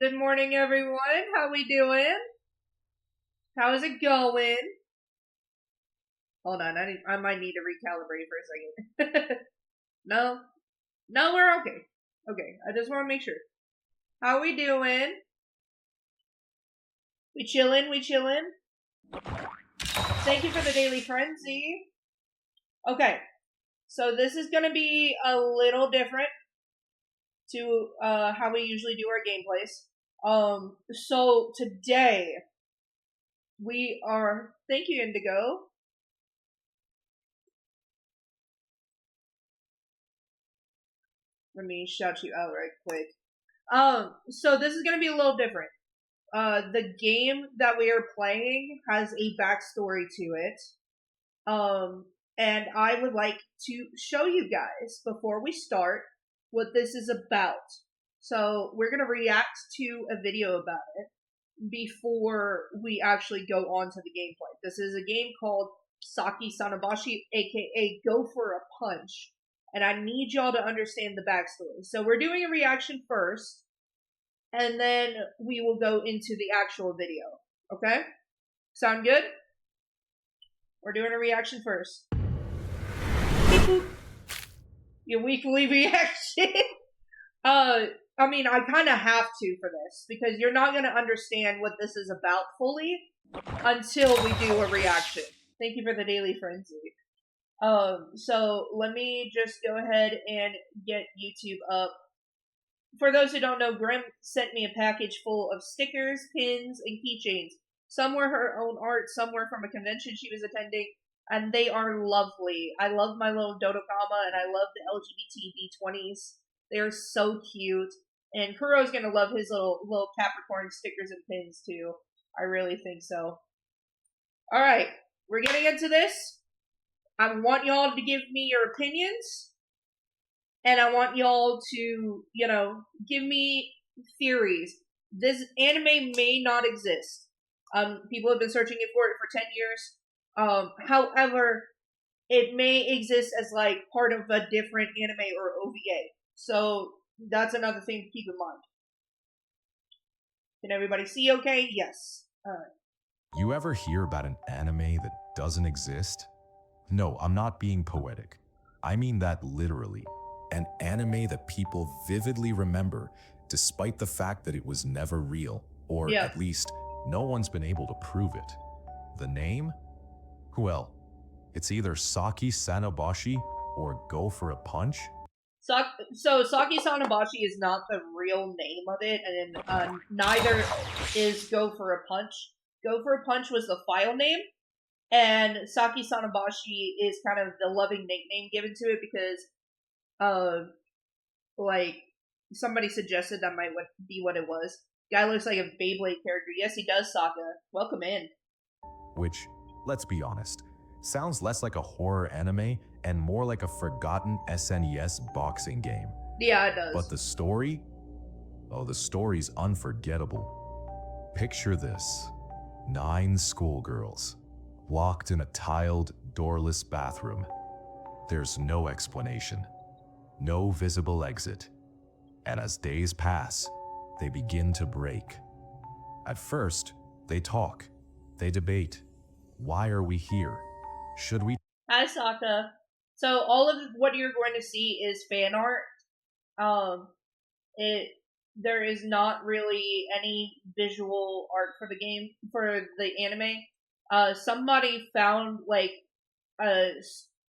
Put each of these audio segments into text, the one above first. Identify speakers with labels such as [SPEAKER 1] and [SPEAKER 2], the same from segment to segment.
[SPEAKER 1] Good morning, everyone. How we doing? How is it going? Hold on, I might need to recalibrate for a second. No, no, we're okay. Okay, I just want to make sure. How we doing? We chillin', we chillin'. Thank you for the daily frenzy. Okay, so this is gonna be a little different to how we usually do our gameplays. So today we are. Thank you, Indigo. Let me shout you out right quick. So this is gonna be a little different. The game that we are playing has a backstory to it. And I would like to show you guys before we start what this is about. So we're gonna react to a video about it before we actually go on to the gameplay. This is a game called Saki Sanobashi, aka Go for a Punch. And I need y'all to understand the backstory. So we're doing a reaction first, and then we will go into the actual video. Okay? Sound good? We're doing a reaction first. Your weekly reaction. I mean, I kind of have to for this, because you're not going to understand what this is about fully until we do a reaction. Thank you for the daily frenzy. So let me just go ahead and get YouTube up. For those who don't know, Grim sent me a package full of stickers, pins, and keychains. Some were her own art, some were from a convention she was attending, and they are lovely. I love my little Dodokama, and I love the LGBT B20s. They're so cute. And Kuro's gonna love his little Capricorn stickers and pins too. I really think so. Alright, we're getting into this. I want y'all to give me your opinions. And I want y'all to, give me theories. This anime may not exist. People have been searching for it for 10 years. However, it may exist as like part of a different anime or OVA. So that's another thing to keep in mind. Can everybody see okay? Yes. Alright.
[SPEAKER 2] You ever hear about an anime that doesn't exist? No, I'm not being poetic. I mean that literally. An anime that people vividly remember, despite the fact that it was never real, or at least no one's been able to prove it. The name? Well, it's either Saki Sanobashi or Go for a Punch.
[SPEAKER 1] So Saki Sanobashi is not the real name of it, and neither is Go for a Punch. Go for a Punch was the file name, and Saki Sanobashi is kind of the loving nickname given to it because like, somebody suggested that might be what it was. Guy looks like a Beyblade character. Yes, he does, Sokka. Welcome in.
[SPEAKER 2] Which, let's be honest, sounds less like a horror anime and more like a forgotten SNES boxing game.
[SPEAKER 1] Yeah, it does.
[SPEAKER 2] But the story? Oh, the story's unforgettable. Picture this. 9 schoolgirls, locked in a tiled, doorless bathroom. There's no explanation. No visible exit. And as days pass, they begin to break. At first, they talk. They debate. Why are we here? Should we?
[SPEAKER 1] Hi, Sokka. So all of what you're going to see is fan art. There is not really any visual art for the game, for the anime. Somebody found like a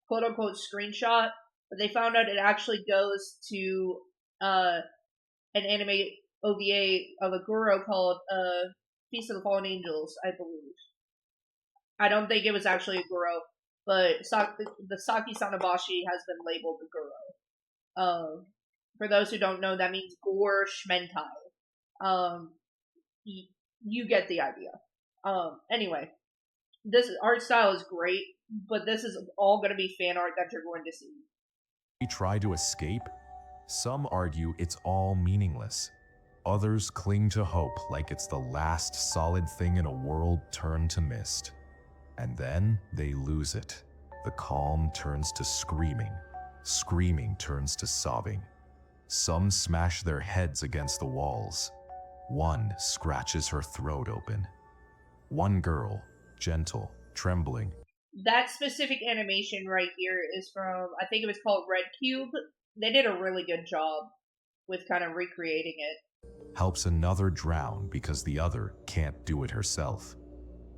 [SPEAKER 1] quote unquote screenshot, but they found out it actually goes to an anime OVA of a guru called Feast of the Fallen Angels, I believe. I don't think it was actually a guru, but the Saki Sanobashi has been labeled a guru. For those who don't know, that means gore shmentai. You get the idea. Anyway, this art style is great, but this is all going to be fan art that you're going to see.
[SPEAKER 2] We try to escape? Some argue it's all meaningless. Others cling to hope like it's the last solid thing in a world turned to mist. And then they lose it. The calm turns to screaming. Screaming turns to sobbing. Some smash their heads against the walls. One scratches her throat open. One girl, gentle, trembling,
[SPEAKER 1] That specific animation right here is from, I think it was called Red Cube. They did a really good job with kind of recreating it.
[SPEAKER 2] helps another drown because the other can't do it herself.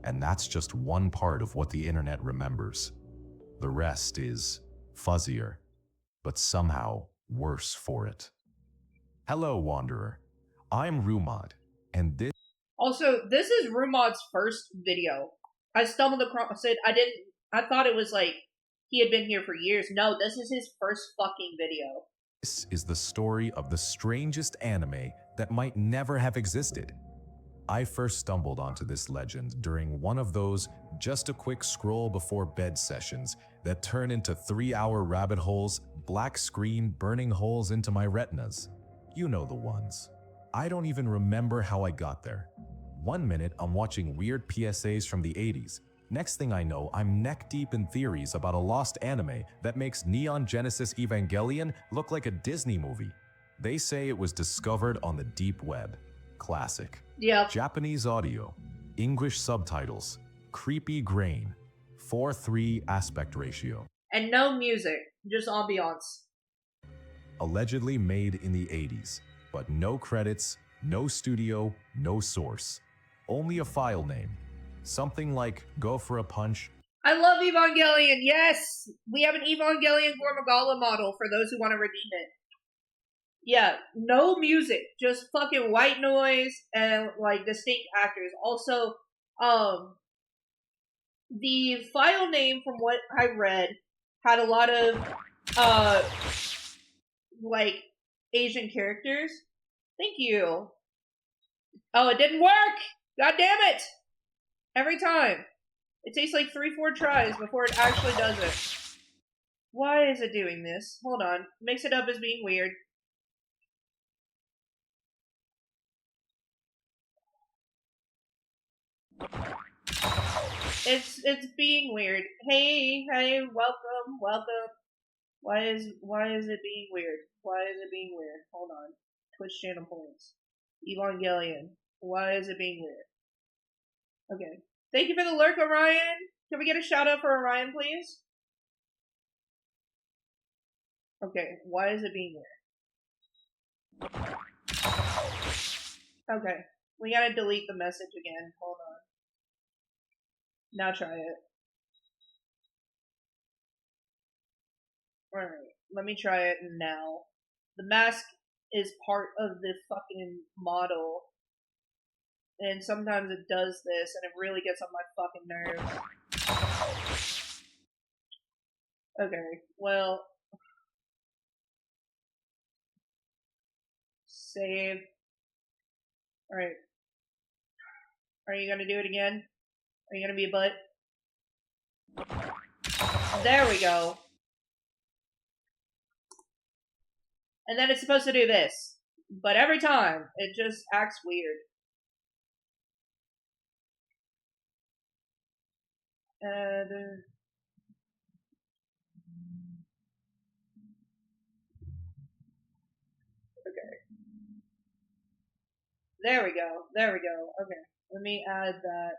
[SPEAKER 2] And that's just one part of what the internet remembers. The rest is fuzzier, but somehow worse for it. Hello, Wanderer. I'm Rumad, and this
[SPEAKER 1] Also, this is Rumad's first video. I stumbled across it. I thought it was like he had been here for years. No, this is his first fucking video.
[SPEAKER 2] is the story of the strangest anime that might never have existed. I first stumbled onto this legend during one of those just a quick scroll before bed sessions that turn into 3-hour rabbit holes, black screen burning holes into my retinas. You know the ones. I don't even remember how I got there. 1 minute I'm watching weird PSAs from the 80s. Next thing I know, I'm neck deep in theories about a lost anime that makes Neon Genesis Evangelion look like a Disney movie. They say it was discovered on the deep web. Classic.
[SPEAKER 1] Yep.
[SPEAKER 2] Japanese audio, English subtitles, creepy grain, 4:3 aspect ratio.
[SPEAKER 1] And no music, just ambiance.
[SPEAKER 2] Allegedly made in the 80s, but no credits, no studio, no source. Only a file name. Something like Go for a Punch.
[SPEAKER 1] I love Evangelion, yes! We have an Evangelion Gormagala model for those who want to redeem it. Yeah, no music, just fucking white noise and like distinct actors. Also, the file name from what I read had a lot of like Asian characters. Thank you. Oh, it didn't work! God damn it! Every time. It takes like 3-4 tries before it actually does it. Why is it doing this? Hold on. Mix it up as being weird. It's being weird. Hey, welcome. Why is it being weird? Why is it being weird? Hold on. Twitch channel points. Evangelion. Why is it being weird? Okay. Thank you for the lurk, Orion. Can we get a shout out for Orion, please? Okay. Why is it being weird? Okay. We gotta delete the message again. Hold on. Now try it. Alright, let me try it now. The mask is part of the fucking model. And sometimes it does this, and it really gets on my fucking nerves. Okay, well. Save. Alright. Are you gonna do it again? Are you gonna be a butt? There we go. And then it's supposed to do this. But every time, it just acts weird. And... okay. There we go. There we go. Okay. Let me add that.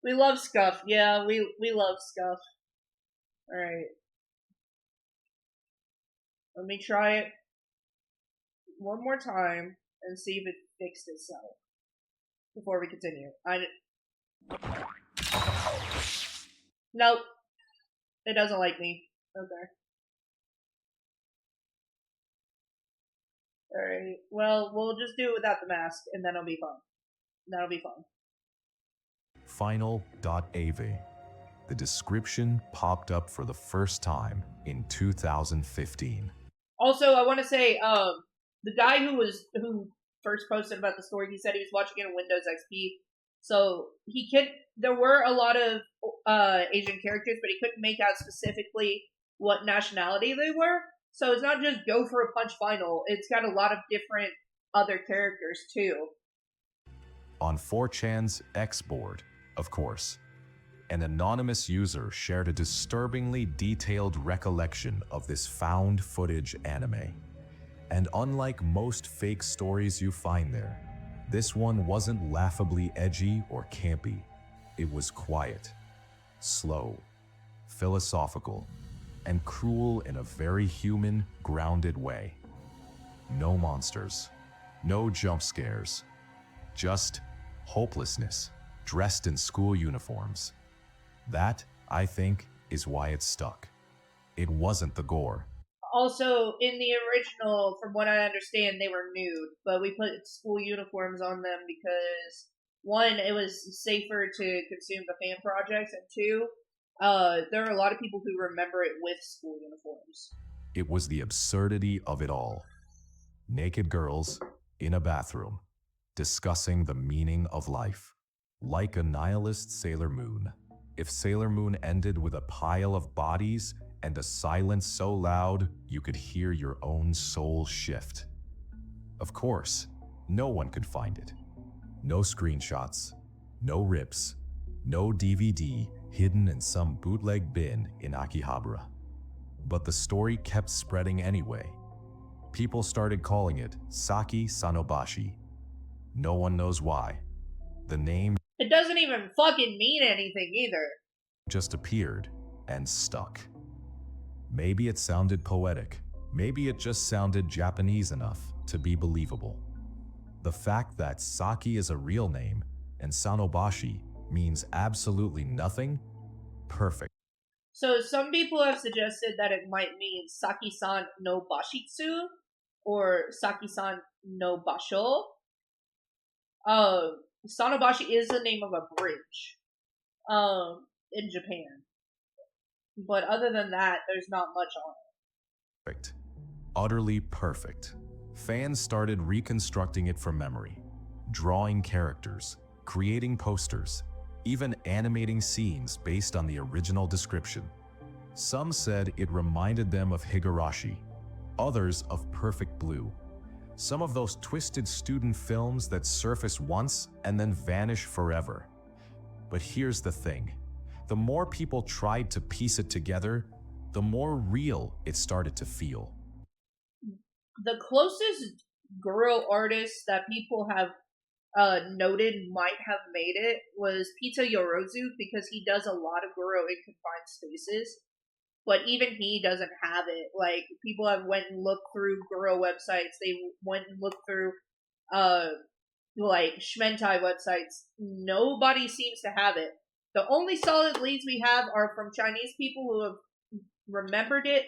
[SPEAKER 1] We love Scuff. Yeah, we love Scuff. Alright. Let me try it one more time and see if it fixed itself before we continue. Nope. It doesn't like me. Okay. Alright. Well, we'll just do it without the mask, and then it'll be fun. That'll be fun.
[SPEAKER 2] Final.av. The description popped up for the first time in 2015.
[SPEAKER 1] Also, I want to say, the guy who first posted about the story, he said he was watching it on Windows XP. So there were a lot of Asian characters, but he couldn't make out specifically what nationality they were. So it's not just Go for a Punch Final. It's got a lot of different other characters too.
[SPEAKER 2] On 4chan's X board, of course. An anonymous user shared a disturbingly detailed recollection of this found footage anime. And unlike most fake stories you find there, this one wasn't laughably edgy or campy. It was quiet, slow, philosophical, and cruel in a very human, grounded way. No monsters, no jump scares, just hopelessness, dressed in school uniforms. That, I think, is why it stuck. It wasn't the gore.
[SPEAKER 1] Also, in the original, from what I understand, they were nude, but we put school uniforms on them because, one, it was safer to consume the fan projects, and two, there are a lot of people who remember it with school uniforms.
[SPEAKER 2] It was the absurdity of it all. Naked girls in a bathroom, discussing the meaning of life. Like a nihilist Sailor Moon. If Sailor Moon ended with a pile of bodies and a silence so loud you could hear your own soul shift. Of course, no one could find it. No screenshots, no rips, no DVD hidden in some bootleg bin in Akihabara. But the story kept spreading anyway. People started calling it Saki Sanobashi. No one knows why. The name
[SPEAKER 1] It doesn't even fucking mean anything either.
[SPEAKER 2] just appeared and stuck. Maybe it sounded poetic. Maybe it just sounded Japanese enough to be believable. The fact that Saki is a real name and Sanobashi means absolutely nothing? Perfect.
[SPEAKER 1] So some people have suggested that it might mean Saki-san no Bashitsu or Saki-san no Basho. Sanobashi is the name of a bridge in Japan. But other than that, there's not much on it.
[SPEAKER 2] Perfect. Utterly perfect. Fans started reconstructing it from memory, drawing characters, creating posters, even animating scenes based on the original description. Some said it reminded them of Higurashi, others of Perfect Blue. Some of those twisted student films that surface once and then vanish forever. But here's the thing. The more people tried to piece it together, the more real it started to feel.
[SPEAKER 1] The closest girl artist that people have noted might have made it was Pita Yorozu, because he does a lot of Goro in confined spaces. But even he doesn't have it. Like, people have went and looked through Goro websites. They went and looked through, like, Shmentai websites. Nobody seems to have it. The only solid leads we have are from Chinese people who have remembered it,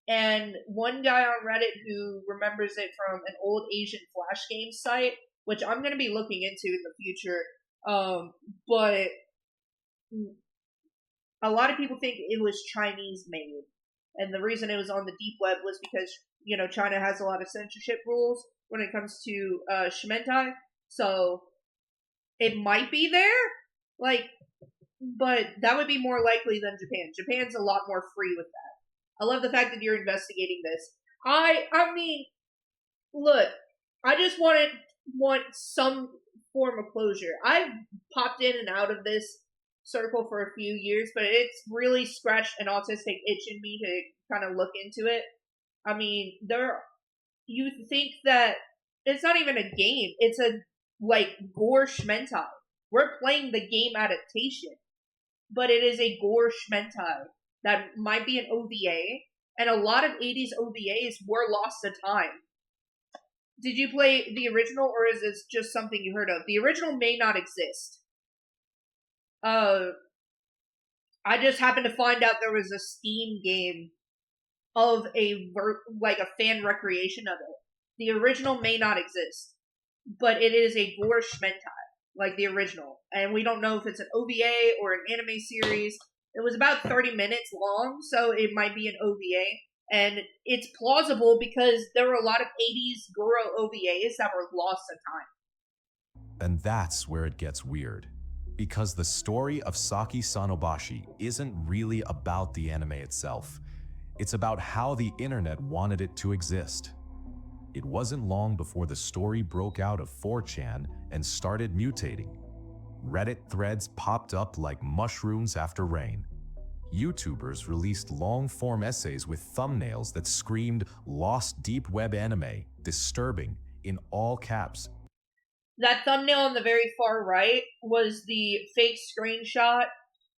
[SPEAKER 1] and one guy on Reddit who remembers it from an old Asian Flash game site, which I'm going to be looking into in the future. But a lot of people think it was Chinese made. And the reason it was on the deep web was because, China has a lot of censorship rules when it comes to Shmentai. So it might be there, but that would be more likely than Japan. Japan's a lot more free with that. I love the fact that you're investigating this. I mean, look, I just want some form of closure. I've popped in and out of this circle for a few years, but it's really scratched an autistic itch in me to kind of look into it. I mean, you think that it's not even a game, it's a, gore Shmentai. We're playing the game adaptation, but it is a gore Shmentai that might be an OVA, and a lot of 80s OVAs were lost to time. Did you play the original, or is this just something you heard of? The original may not exist. I just happened to find out there was a Steam game of a fan recreation of it. The original may not exist, but it is a gore Shmentai, like the original. And we don't know if it's an OVA or an anime series. It was about 30 minutes long, so it might be an OVA. And it's plausible because there were a lot of 80s Goro OVAs that were lost to time.
[SPEAKER 2] And that's where it gets weird. Because the story of Saki Sanobashi isn't really about the anime itself. It's about how the internet wanted it to exist. It wasn't long before the story broke out of 4chan and started mutating. Reddit threads popped up like mushrooms after rain. YouTubers released long-form essays with thumbnails that screamed "Lost Deep Web Anime, Disturbing" in all caps.
[SPEAKER 1] That thumbnail on the very far right was the fake screenshot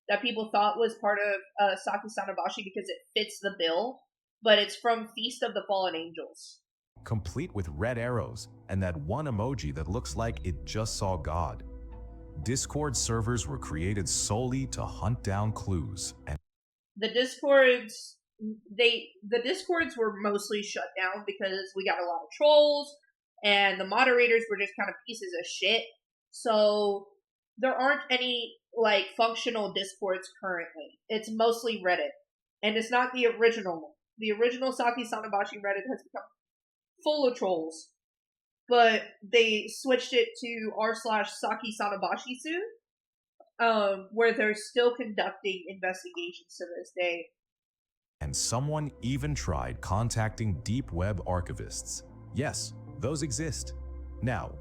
[SPEAKER 1] that people thought was part of Saki Sanobashi because it fits the bill, but it's from Feast of the Fallen Angels.
[SPEAKER 2] Complete with red arrows and that one emoji that looks like it just saw God. Discord servers were created solely to hunt down clues, and
[SPEAKER 1] The Discords were mostly shut down because we got a lot of trolls and the moderators were just kind of pieces of shit. So there aren't any like functional Discords currently. It's mostly Reddit. And it's not the original one. The original Saki Sanobashi Reddit has become full of trolls. But they switched it to r/Saki Sanobashi soon, where they're still conducting investigations to this day.
[SPEAKER 2] and someone even tried contacting deep web archivists. Yes, those exist. Now,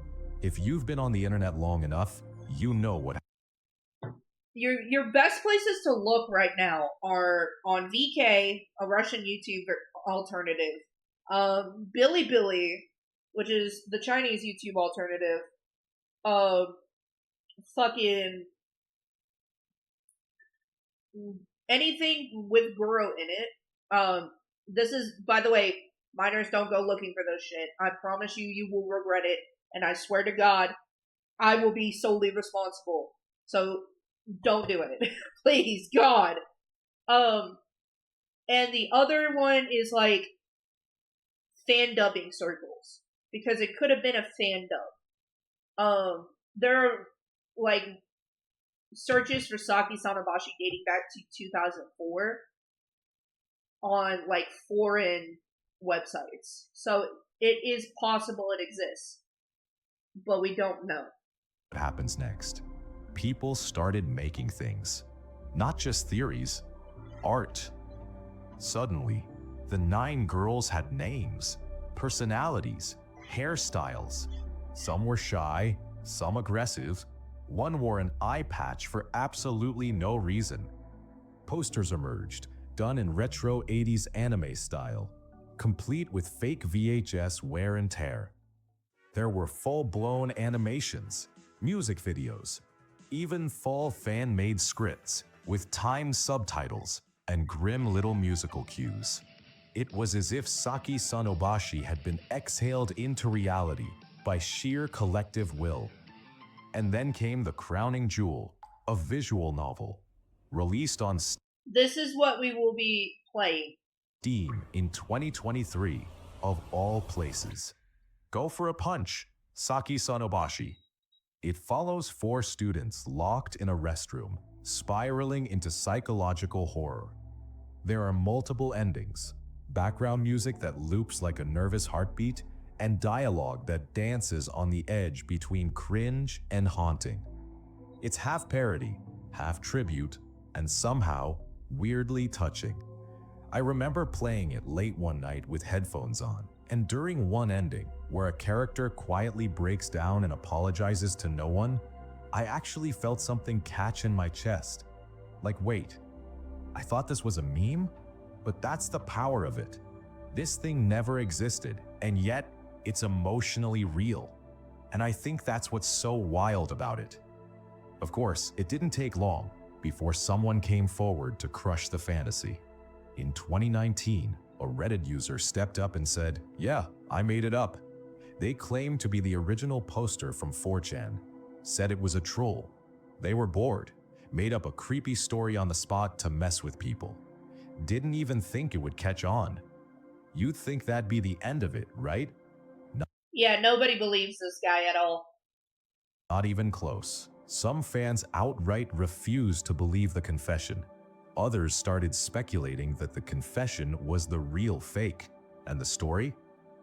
[SPEAKER 2] if you've been on the internet long enough, you know what.
[SPEAKER 1] Your best places to look right now are on VK, a Russian YouTube alternative, Bilibili, which is the Chinese YouTube alternative, fucking anything with Guru in it. This is, by the way, minors don't go looking for those shit. I promise you, you will regret it, and I swear to God, I will be solely responsible. So don't do it. Please, God. And the other one is like fan dubbing circles. Because it could have been a fan dub. There are like searches for Saki Sanobashi dating back to 2004 on like foreign websites. So it is possible it exists. But we don't know.
[SPEAKER 2] What happens next? People started making things. Not just theories, art. Suddenly, the 9 girls had names, personalities, hairstyles. Some were shy, some aggressive. One wore an eye patch for absolutely no reason. Posters emerged, done in retro 80s anime style, complete with fake VHS wear and tear. There were full-blown animations, music videos, even full fan-made scripts with timed subtitles and grim little musical cues. It was as if Saki Sanobashi had been exhaled into reality by sheer collective will. And then came the crowning jewel, a visual novel, released on
[SPEAKER 1] This is what we will be playing.
[SPEAKER 2] Steam in 2023, of all places. Go for a punch, Saki Sanobashi. It follows 4 students locked in a restroom, spiraling into psychological horror. There are multiple endings, background music that loops like a nervous heartbeat, and dialogue that dances on the edge between cringe and haunting. It's half parody, half tribute, and somehow weirdly touching. I remember playing it late one night with headphones on, and during one ending, where a character quietly breaks down and apologizes to no one, I actually felt something catch in my chest. Like, wait, I thought this was a meme? But that's the power of it. This thing never existed, and yet it's emotionally real. And I think that's what's so wild about it. Of course, it didn't take long before someone came forward to crush the fantasy. In 2019, a Reddit user stepped up and said, "Yeah, I made it up." They claimed to be the original poster from 4chan, said it was a troll. They were bored, made up a creepy story on the spot to mess with people. Didn't even think it would catch on. You'd think that'd be the end of it, right?
[SPEAKER 1] Yeah, nobody believes this guy at all.
[SPEAKER 2] Not even close. Some fans outright refused to believe the confession. Others started speculating that the confession was the real fake, and the story?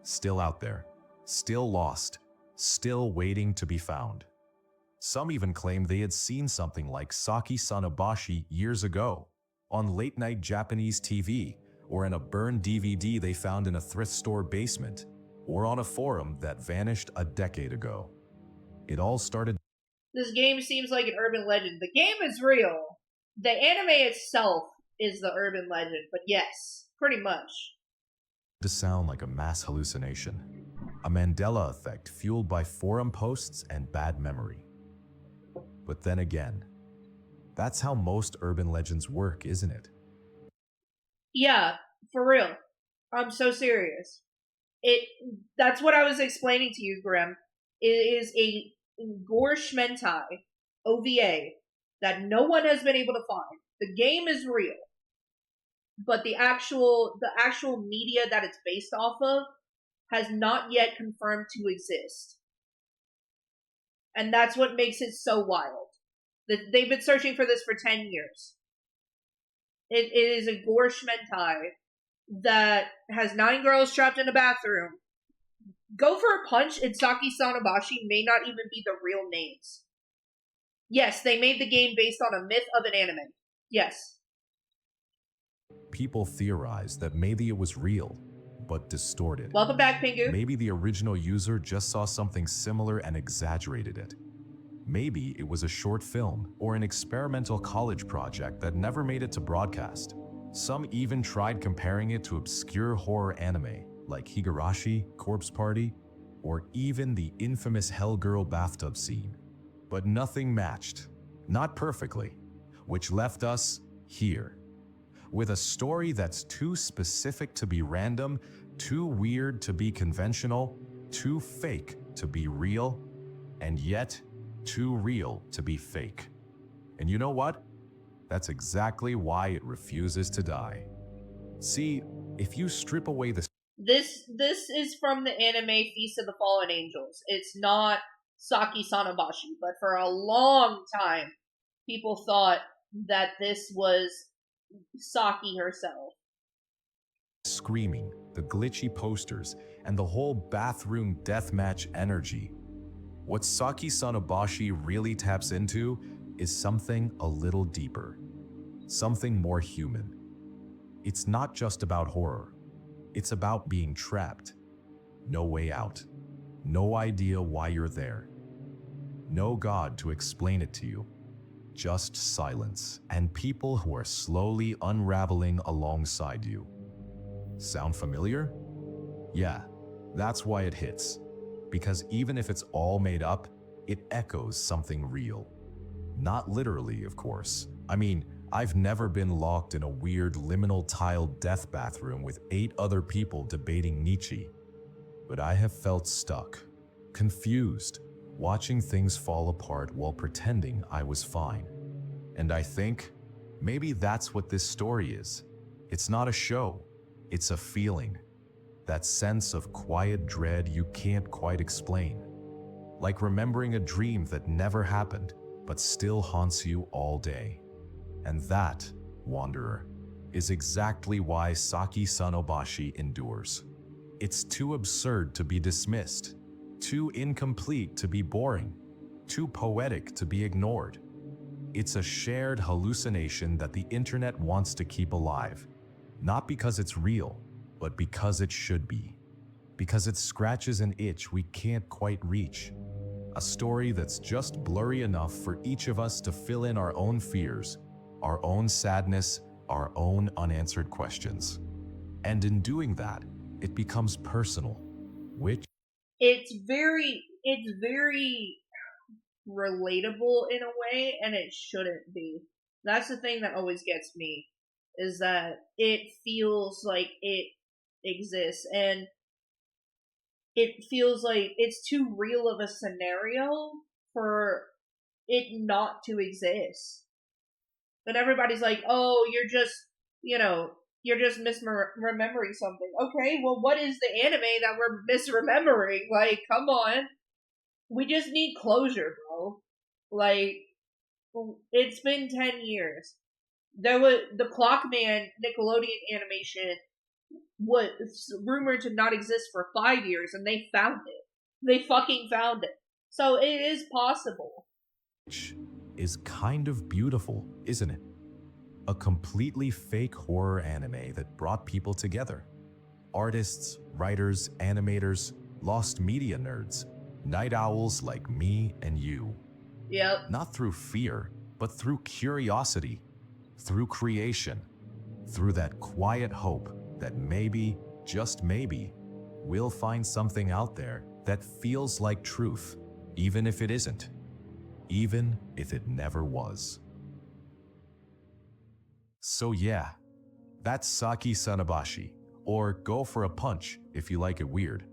[SPEAKER 2] Still out there, still lost, still waiting to be found. Some even claimed they had seen something like Saki Sanobashi years ago, on late-night Japanese TV, or in a burned DVD they found in a thrift store basement, or on a forum that vanished a decade ago. It all started.
[SPEAKER 1] This game seems like an urban legend. The game is real. The anime itself is the urban legend, but yes, pretty much.
[SPEAKER 2] To sound like a mass hallucination, a Mandela effect fueled by forum posts and bad memory. But then again, that's how most urban legends work, isn't it?
[SPEAKER 1] Yeah, for real. I'm so serious. That's what I was explaining to you, Grim. It is a Gorshmentai OVA that no one has been able to find. The game is real, but the actual media that it's based off of has not yet confirmed to exist. And that's what makes it so wild. They've been searching for this for 10 years. It is a Gorshmentai that has 9 girls trapped in a bathroom. Go for a Punch and Saki Sanobashi may not even be the real names. Yes, they made the game based on a myth of an anime. Yes.
[SPEAKER 2] People theorized that maybe it was real, but distorted.
[SPEAKER 1] Welcome back, Pingu.
[SPEAKER 2] Maybe the original user just saw something similar and exaggerated it. Maybe it was a short film or an experimental college project that never made it to broadcast. Some even tried comparing it to obscure horror anime like Higurashi, Corpse Party, or even the infamous Hellgirl bathtub scene. But nothing matched, not perfectly, which left us here, with a story that's too specific to be random, too weird to be conventional, too fake to be real, and yet too real to be fake. And you know what? That's exactly why it refuses to die. See, if you strip away the
[SPEAKER 1] This is from the anime Feast of the Fallen Angels. It's not Saki Sanobashi, but for a long time, people thought that this was Saki herself.
[SPEAKER 2] screaming, the glitchy posters, and the whole bathroom deathmatch energy. What Saki Sanobashi really taps into is something a little deeper, something more human. It's not just about horror. It's about being trapped. No way out. No idea why you're there. No God to explain it to you. Just silence and people who are slowly unraveling alongside you. Sound familiar? Yeah, that's why it hits. Because even if it's all made up, it echoes something real. Not literally, of course. I mean, I've never been locked in a weird liminal tiled death bathroom with 8 other people debating Nietzsche. But I have felt stuck, confused, watching things fall apart while pretending I was fine. And I think maybe that's what this story is. It's not a show, it's a feeling. That sense of quiet dread you can't quite explain. Like remembering a dream that never happened, but still haunts you all day. And that, Wanderer, is exactly why Saki Sanobashi endures. It's too absurd to be dismissed, too incomplete to be boring, too poetic to be ignored. It's a shared hallucination that the internet wants to keep alive, not because it's real, but because it should be. Because it scratches an itch we can't quite reach. A story that's just blurry enough for each of us to fill in our own fears, our own sadness, our own unanswered questions. And in doing that, it becomes personal, which
[SPEAKER 1] It's very relatable in a way, and it shouldn't be. That's the thing that always gets me, is that it feels like it exists, and it feels like it's too real of a scenario for it not to exist. But everybody's like, oh, you're just misremembering something. Okay, well, what is the anime that we're misremembering? Like, come on. We just need closure, bro. Like, it's been 10 years. There was the Clockman Nickelodeon animation was rumored to not exist for 5 years, and they found it. They fucking found it. So it is possible.
[SPEAKER 2] is kind of beautiful, isn't it? A completely fake horror anime that brought people together. Artists, writers, animators, lost media nerds, night owls like me and you.
[SPEAKER 1] Yep.
[SPEAKER 2] Not through fear, but through curiosity, through creation, through that quiet hope that maybe, just maybe, we'll find something out there that feels like truth, even if it isn't, even if it never was. So yeah, that's Saki Sanobashi, or Go for a Punch if you like it weird.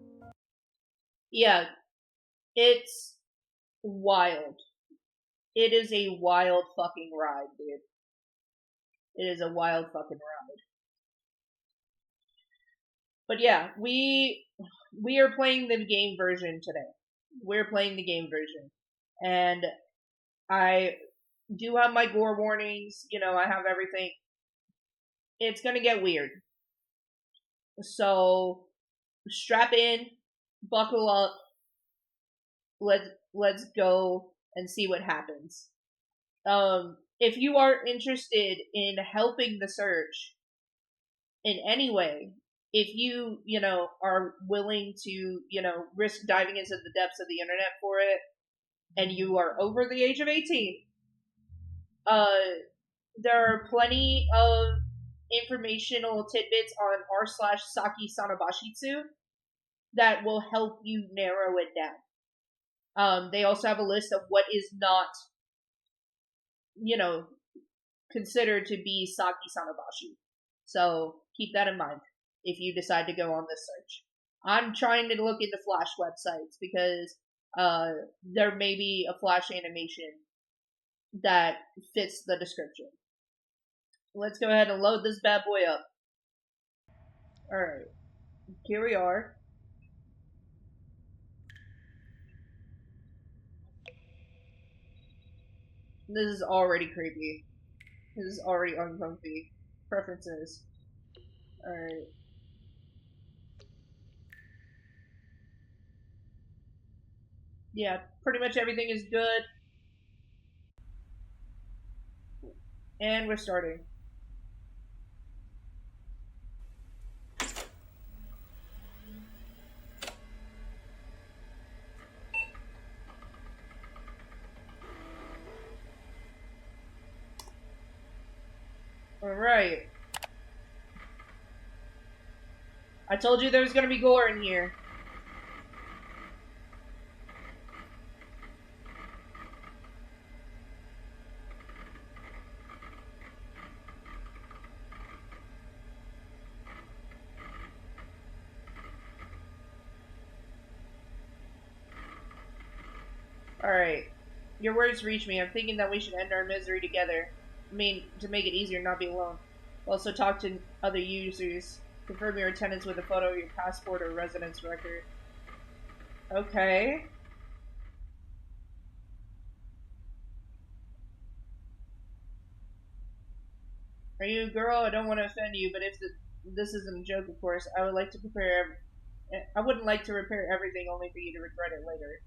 [SPEAKER 1] Yeah, it's wild. It is a wild fucking ride, dude. It is a wild fucking ride. But yeah, we are playing the game version today. We're playing the game version. And I do have my gore warnings, I have everything. It's gonna get weird. So strap in, buckle up, let's go and see what happens. If you are interested in helping the search in any way, if you, are willing to, risk diving into the depths of the internet for it, and you are over the age of 18, there are plenty of informational tidbits on r/Saki Sanobashi that will help you narrow it down. They also have a list of what is not, considered to be Saki Sanobashi. So keep that in mind if you decide to go on this search. I'm trying to look into Flash websites because there may be a Flash animation that fits the description. Let's go ahead and load this bad boy up. Alright, here we are. This is already creepy. This is already uncomfy. Preferences. Alright. Yeah, pretty much everything is good. And we're starting. Alright. I told you there was gonna be gore in here. Alright. Your words reach me. I'm thinking that we should end our misery together. I mean, to make it easier, not be alone. Also talk to other users. Confirm your attendance with a photo of your passport or residence record. Okay. Are you a girl? I don't want to offend you, but if this isn't a joke, of course, I would like to prepare. I wouldn't like to repair everything only for you to regret it later.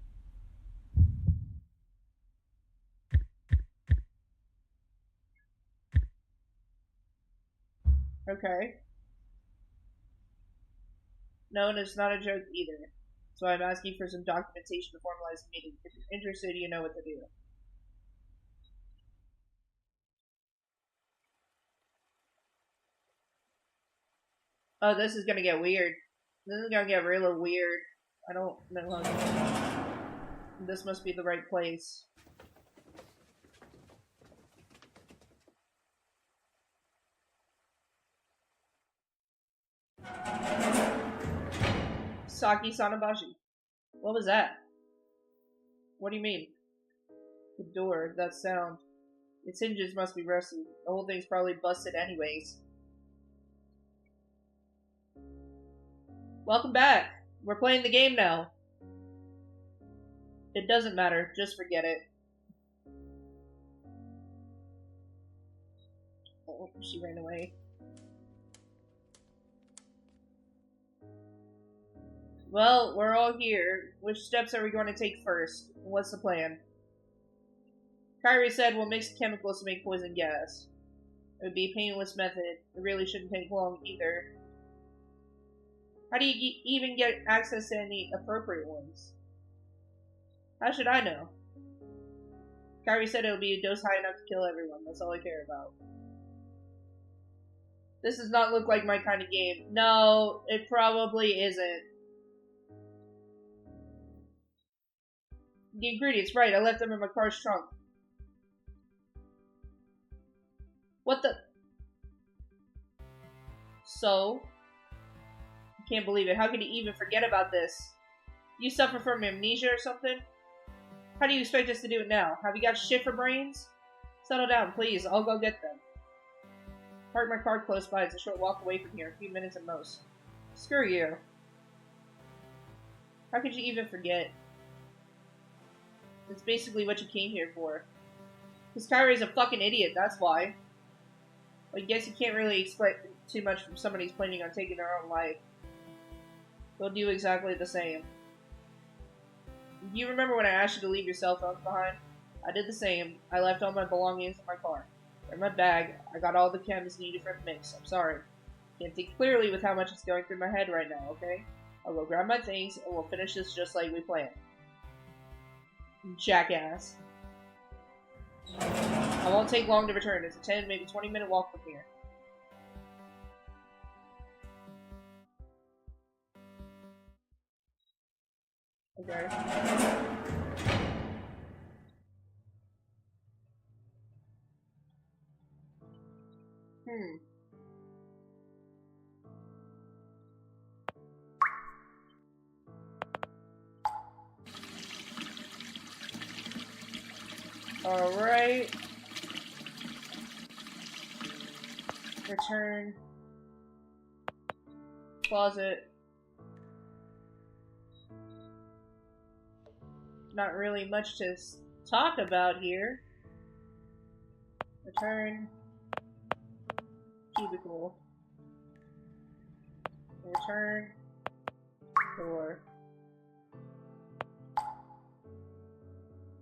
[SPEAKER 1] Okay. No, and it's not a joke either. So I'm asking for some documentation to formalize the meeting. If you're interested, you know what to do. Oh, this is gonna get weird. This is gonna get really weird. I don't know how. This must be the right place. Saki Sanobashi. What was that? What do you mean? The door, that sound. Its hinges must be rusty. The whole thing's probably busted anyways. Welcome back. We're playing the game now. It doesn't matter. Just forget it. Oh, she ran away. Well, we're all here. Which steps are we going to take first? What's the plan? Kyrie said we'll mix chemicals to make poison gas. It would be a painless method. It really shouldn't take long either. How do you even get access to any appropriate ones? How should I know? Kairi said it'll be a dose high enough to kill everyone. That's all I care about. This does not look like my kind of game. No, it probably isn't. The ingredients, right. I left them in my car's trunk. What the? So? I can't believe it. How could you even forget about this? You suffer from amnesia or something? How do you expect us to do it now? Have you got shit for brains? Settle down, please. I'll go get them. Park my car close by. It's a short walk away from here. A few minutes at most. Screw you. How could you even forget? It's basically what you came here for. Because Kairi's a fucking idiot, that's why. I guess you can't really expect too much from somebody who's planning on taking their own life. They'll do exactly the same. Do you remember when I asked you to leave your cell phones behind? I did the same. I left all my belongings in my car. In my bag, I got all the chemicals needed for the mix. I'm sorry. Can't think clearly with how much is going through my head right now, okay? I'll go grab my things, and we'll finish this just like we planned. Jackass. I won't take long to return. It's a 10, maybe 20-minute walk from here. Okay. Alright. Return. Closet. Not really much to talk about here. Return. Cubicle. Return. Door.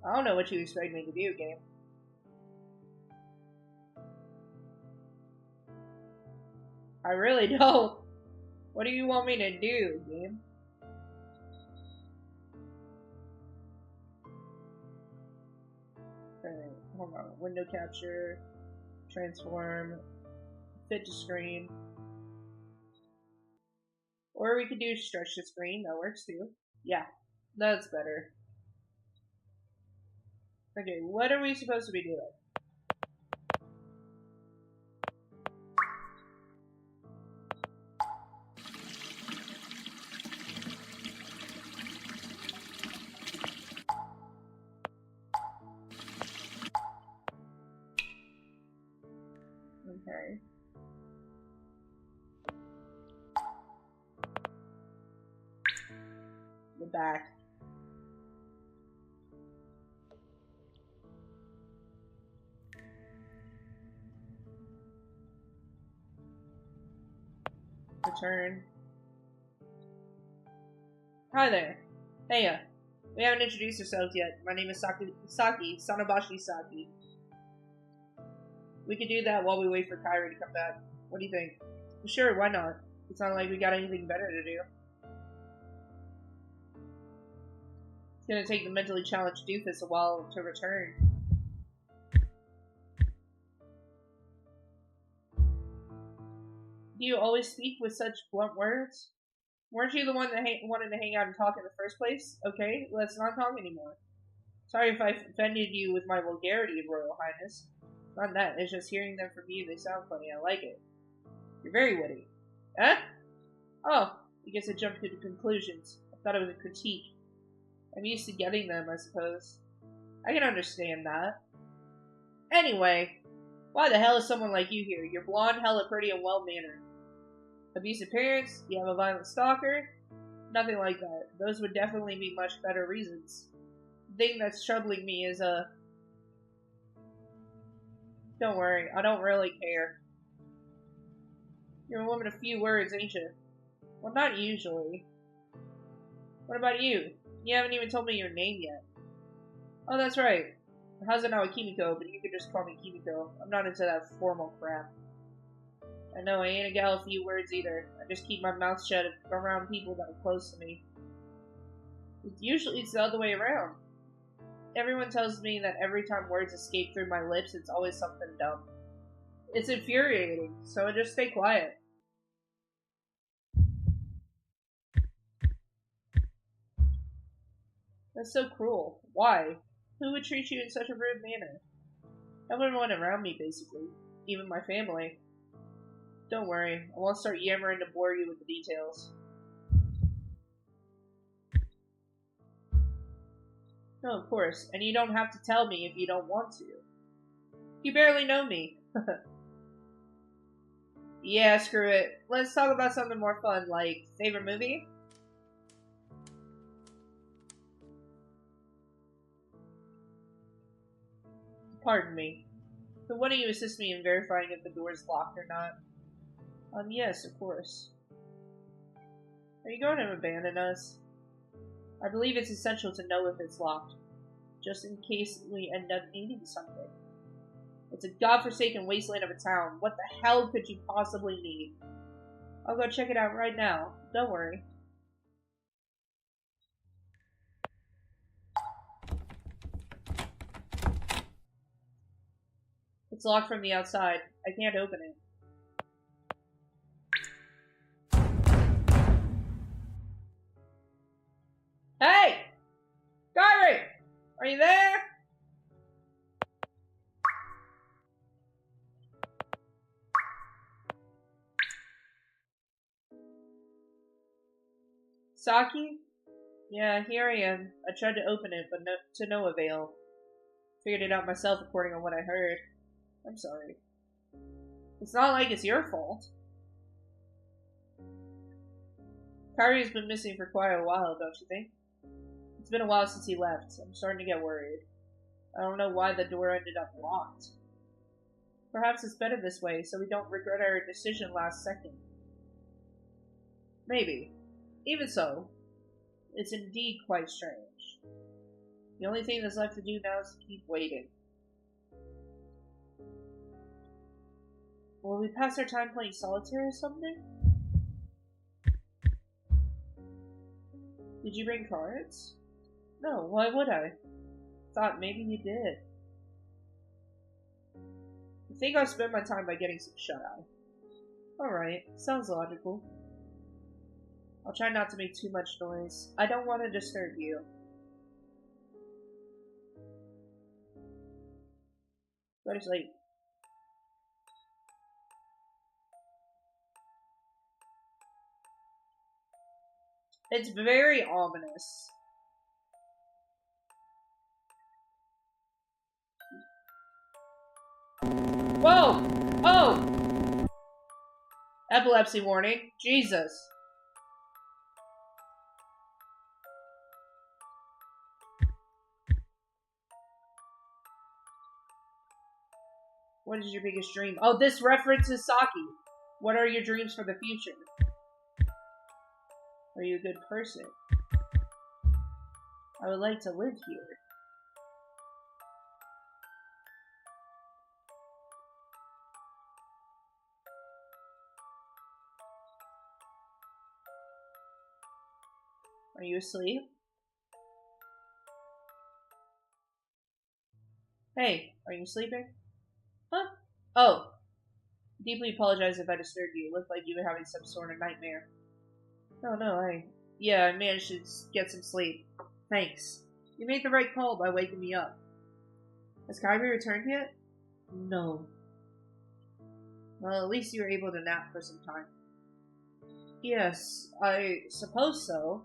[SPEAKER 1] I don't know what you expect me to do, game. I really don't. What do you want me to do, game? Okay, hold on. Window capture. Transform. Fit to screen. Or we could do stretch the screen. That works too. Yeah, that's better. Okay, what are we supposed to be doing? Okay. The back. Return. Hi there. Heya. We haven't introduced ourselves yet. My name is Saki Sanobashi Saki. We could do that while we wait for Kairi to come back. What do you think? Sure, why not? It's not like we got anything better to do. It's gonna take the mentally challenged doofus a while to return. Do you always speak with such blunt words? Weren't you the one that wanted to hang out and talk in the first place? Okay, let's not talk anymore. Sorry if I offended you with my vulgarity, Royal Highness. Not that, it's just hearing them from you, they sound funny, I like it. You're very witty. Huh? Oh, I guess I jumped to the conclusions. I thought it was a critique. I'm used to getting them, I suppose. I can understand that. Anyway, why the hell is someone like you here? You're blonde, hella pretty, and well-mannered. Abusive parents? You have a violent stalker? Nothing like that. Those would definitely be much better reasons. The thing that's troubling me is, don't worry, I don't really care. You're a woman of few words, ain't you? Well, not usually. What about you? You haven't even told me your name yet. Oh, that's right. How's it now with Kimiko, but you could just call me Kimiko. I'm not into that formal crap. I know, I ain't a gal of few words either. I just keep my mouth shut around people that are close to me. Usually it's the other way around. Everyone tells me that every time words escape through my lips, it's always something dumb. It's infuriating, so I just stay quiet. That's so cruel. Why? Who would treat you in such a rude manner? Everyone around me, basically. Even my family. Don't worry, I won't start yammering to bore you with the details. No, of course, and you don't have to tell me if you don't want to. You barely know me. Yeah, screw it. Let's talk about something more fun, like favorite movie? Pardon me. But why don't you assist me in verifying if the door is locked or not? Yes, of course. Are you going to abandon us? I believe it's essential to know if it's locked, just in case we end up needing something. It's a godforsaken wasteland of a town. What the hell could you possibly need? I'll go check it out right now. Don't worry. It's locked from the outside. I can't open it. Hey! Kyrie! Are you there? Saki? Yeah, here I am. I tried to open it, but to no avail. Figured it out myself according to what I heard. I'm sorry. It's not like it's your fault. Kyrie's been missing for quite a while, don't you think? It's been a while since he left. I'm starting to get worried. I don't know why the door ended up locked. Perhaps it's better this way, so we don't regret our decision last second. Maybe. Even so, it's indeed quite strange. The only thing that's left to do now is to keep waiting. Will we pass our time playing solitaire or something? Did you bring cards? No, why would I? Thought maybe you did. I think I'll spend my time by getting some shut-eye. Alright, sounds logical. I'll try not to make too much noise. I don't want to disturb you. Go to sleep. It's very ominous. Whoa! Oh! Epilepsy warning. Jesus. What is your biggest dream? Oh, this references Saki. What are your dreams for the future? Are you a good person? I would like to live here. Are you asleep? Hey, are you sleeping? Huh? Oh. Deeply apologize if I disturbed you. It looked like you were having some sort of nightmare. No, yeah, I managed to get some sleep. Thanks. You made the right call by waking me up. Has Kyrie returned yet? No. Well, at least you were able to nap for some time. Yes, I suppose so.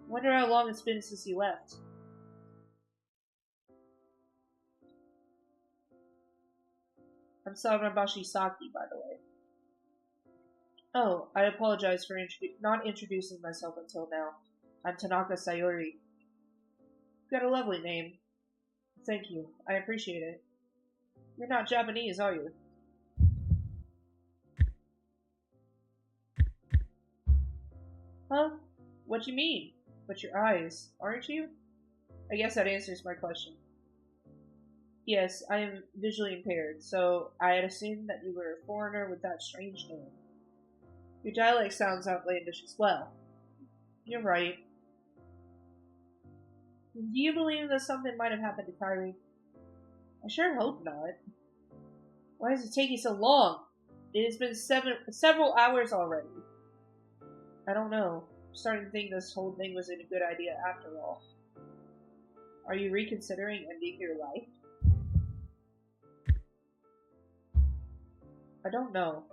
[SPEAKER 1] Wonder how long it's been since you left. I'm Sanobashi Saki, by the way. Oh, I apologize for not introducing myself until now. I'm Tanaka Sayori. You've got a lovely name. Thank you. I appreciate it. You're not Japanese, are you? Huh? What do you mean? But your eyes, aren't you? I guess that answers my question. Yes, I am visually impaired, so I had assumed that you were a foreigner with that strange name. Your dialect sounds outlandish as well. You're right. Do you believe that something might have happened to Kyrie? I sure hope not. Why is it taking so long? It has been several hours already. I don't know. I'm starting to think this whole thing wasn't a good idea after all. Are you reconsidering ending your life? I don't know.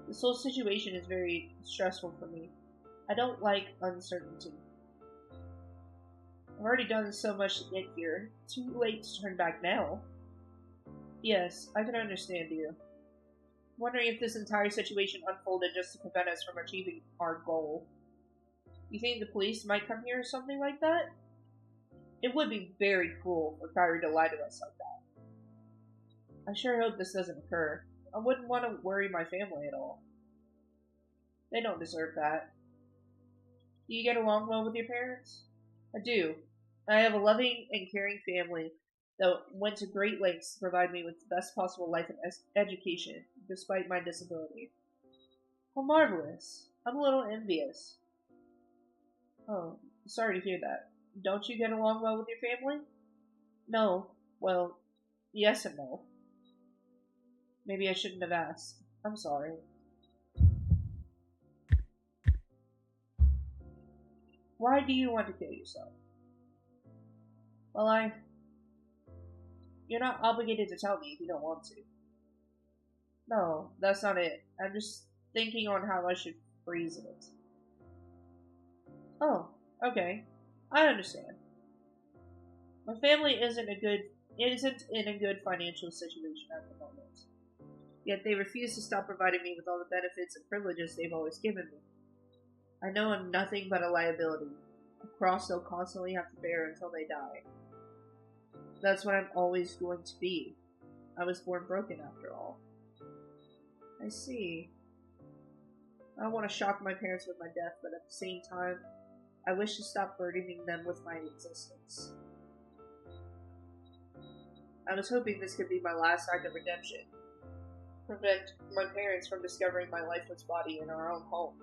[SPEAKER 1] This whole situation is very stressful for me. I don't like uncertainty. I've already done so much to get here. Too late to turn back now. Yes, I can understand you. I'm wondering if this entire situation unfolded just to prevent us from achieving our goal. You think the police might come here or something like that? It would be very cruel for Kyrie to lie to us like that. I sure hope this doesn't occur. I wouldn't want to worry my family at all. They don't deserve that. Do you get along well with your parents? I do. I have a loving and caring family that went to great lengths to provide me with the best possible life and education, despite my disability. How marvelous. I'm a little envious. Oh, sorry to hear that. Don't you get along well with your family? No. Well, yes and no. Maybe I shouldn't have asked. I'm sorry. Why do you want to kill yourself? Well, You're not obligated to tell me if you don't want to. No, that's not it. I'm just thinking on how I should phrase it. Oh, okay. I understand. My family isn't in a good financial situation at the moment. Yet they refuse to stop providing me with all the benefits and privileges they've always given me. I know I'm nothing but a liability, a cross they'll constantly have to bear until they die. That's what I'm always going to be. I was born broken after all. I see. I don't want to shock my parents with my death, but at the same time, I wish to stop burdening them with my existence. I was hoping this could be my last act of redemption. Prevent my parents from discovering my lifeless body in our own home.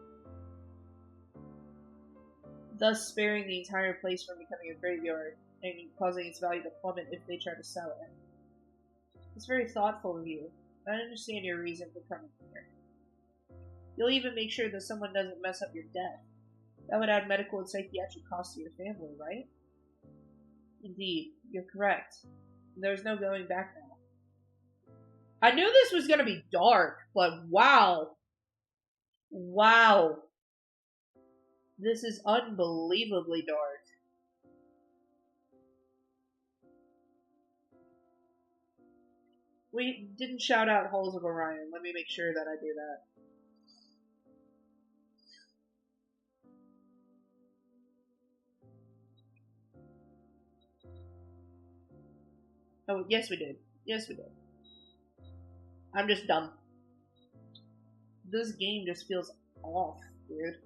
[SPEAKER 1] Thus sparing the entire place from becoming a graveyard and causing its value to plummet if they try to sell it. It's very thoughtful of you. I understand your reason for coming here. You'll even make sure that someone doesn't mess up your death. That would add medical and psychiatric costs to your family, right? Indeed, you're correct. There's no going back now. I knew this was going to be dark, but wow. Wow. This is unbelievably dark. We didn't shout out Halls of Orion. Let me make sure that I do that. Oh, yes we did. Yes we did. I'm just dumb. This game just feels off, dude.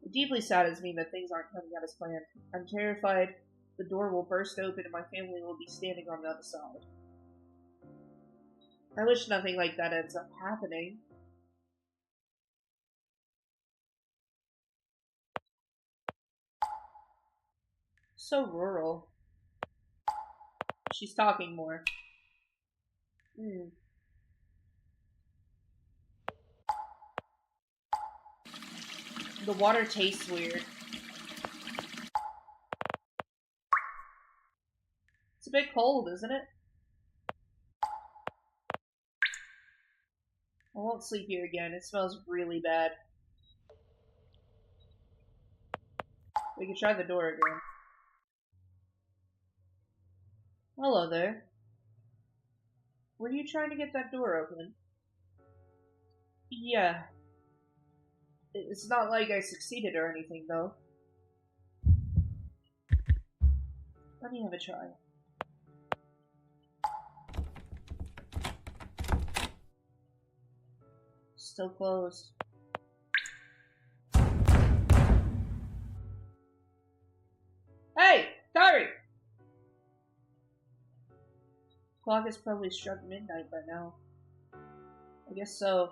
[SPEAKER 1] It deeply saddens me that things aren't coming out as planned. I'm terrified the door will burst open and my family will be standing on the other side. I wish nothing like that ends up happening. So rural. She's talking more. The water tastes weird. It's a bit cold, isn't it? I won't sleep here again. It smells really bad. We can try the door again. Hello there. Were you trying to get that door open? Yeah. It's not like I succeeded or anything, though. Let me have a try. Still closed. Hey! Kyrie! Clock has probably struck midnight by now. I guess so.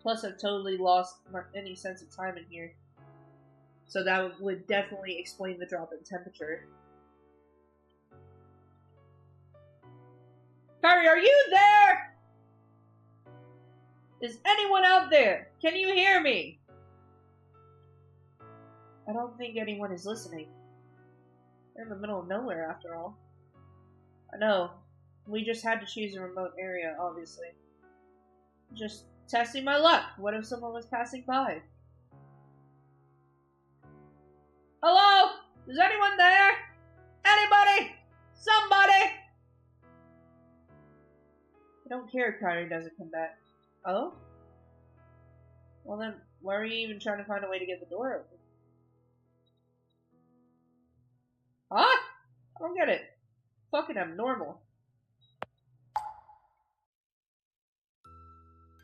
[SPEAKER 1] Plus, I've totally lost any sense of time in here. So that would definitely explain the drop in temperature. Kyrie, are you there? Is anyone out there? Can you hear me? I don't think anyone is listening. They're in the middle of nowhere, after all. I know. We just had to choose a remote area, obviously. Just testing my luck. What if someone was passing by? Hello? Is anyone there? Anybody? Somebody? I don't care if Kyrie doesn't come back. Oh? Well then, why are you even trying to find a way to get the door open? Huh? I don't get it. Fucking abnormal.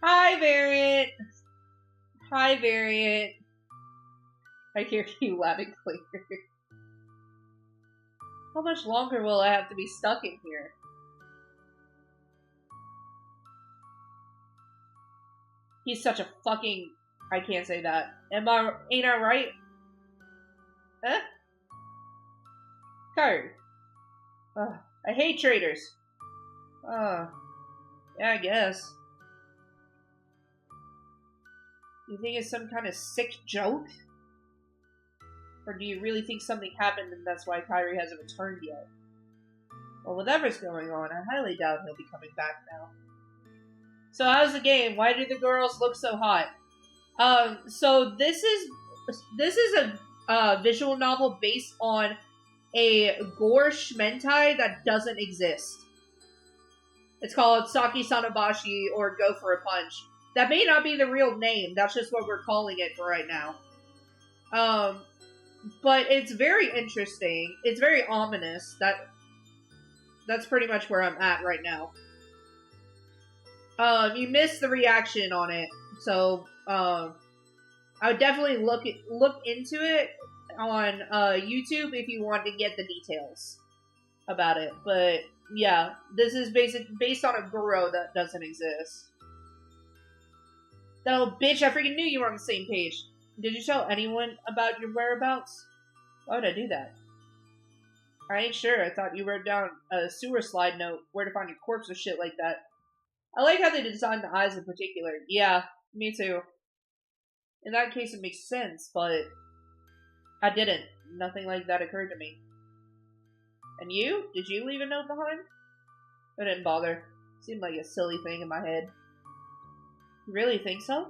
[SPEAKER 1] Hi, Variant. Hi, Variant. I hear you loud and clear. How much longer will I have to be stuck in here? He's such a fucking... I can't say that. Ain't I right? Huh? Kyrie. I hate traitors. Yeah, I guess. You think it's some kind of sick joke? Or do you really think something happened and that's why Kyrie hasn't returned yet? Well, whatever's going on, I highly doubt he'll be coming back now. So how's the game? Why do the girls look so hot? So this is a visual novel based on a gore shmentai that doesn't exist. It's called Saki Sanobashi or Go for a Punch. That may not be the real name. That's just what we're calling it for right now. But it's very interesting. It's very ominous. That's pretty much where I'm at right now. You missed the reaction on it, so I would definitely look into it on YouTube if you want to get the details about it. But yeah, this is based on a guru that doesn't exist. That old bitch! I freaking knew you were on the same page. Did you tell anyone about your whereabouts? Why would I do that? I ain't sure. I thought you wrote down a sewer slide note where to find your corpse or shit like that. I like how they designed the eyes in particular. Yeah, me too. In that case, it makes sense, but I didn't. Nothing like that occurred to me. And you? Did you leave a note behind? I didn't bother. Seemed like a silly thing in my head. You really think so?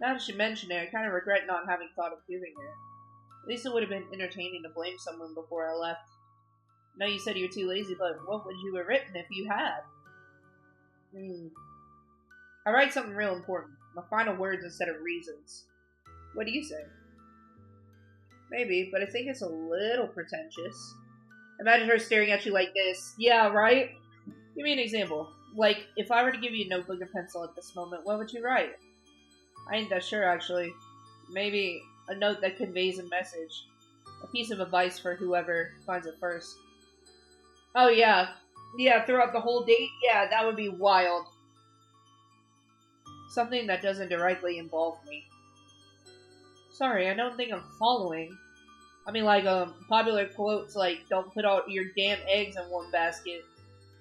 [SPEAKER 1] Now that you mention it, I kind of regret not having thought of doing it. At least it would have been entertaining to blame someone before I left. I know you said you were too lazy, but what would you have written if you had? I write something real important. My final words instead of reasons. What do you say? Maybe, but I think it's a little pretentious. Imagine her staring at you like this. Yeah, right? Give me an example. Like, if I were to give you a notebook and pencil at this moment, what would you write? I ain't that sure, actually. Maybe a note that conveys a message. A piece of advice for whoever finds it first. Oh, yeah. Yeah, throughout the whole date? Yeah, that would be wild. Something that doesn't directly involve me. Sorry, I don't think I'm following. I mean, like, popular quotes like, don't put all your damn eggs in one basket.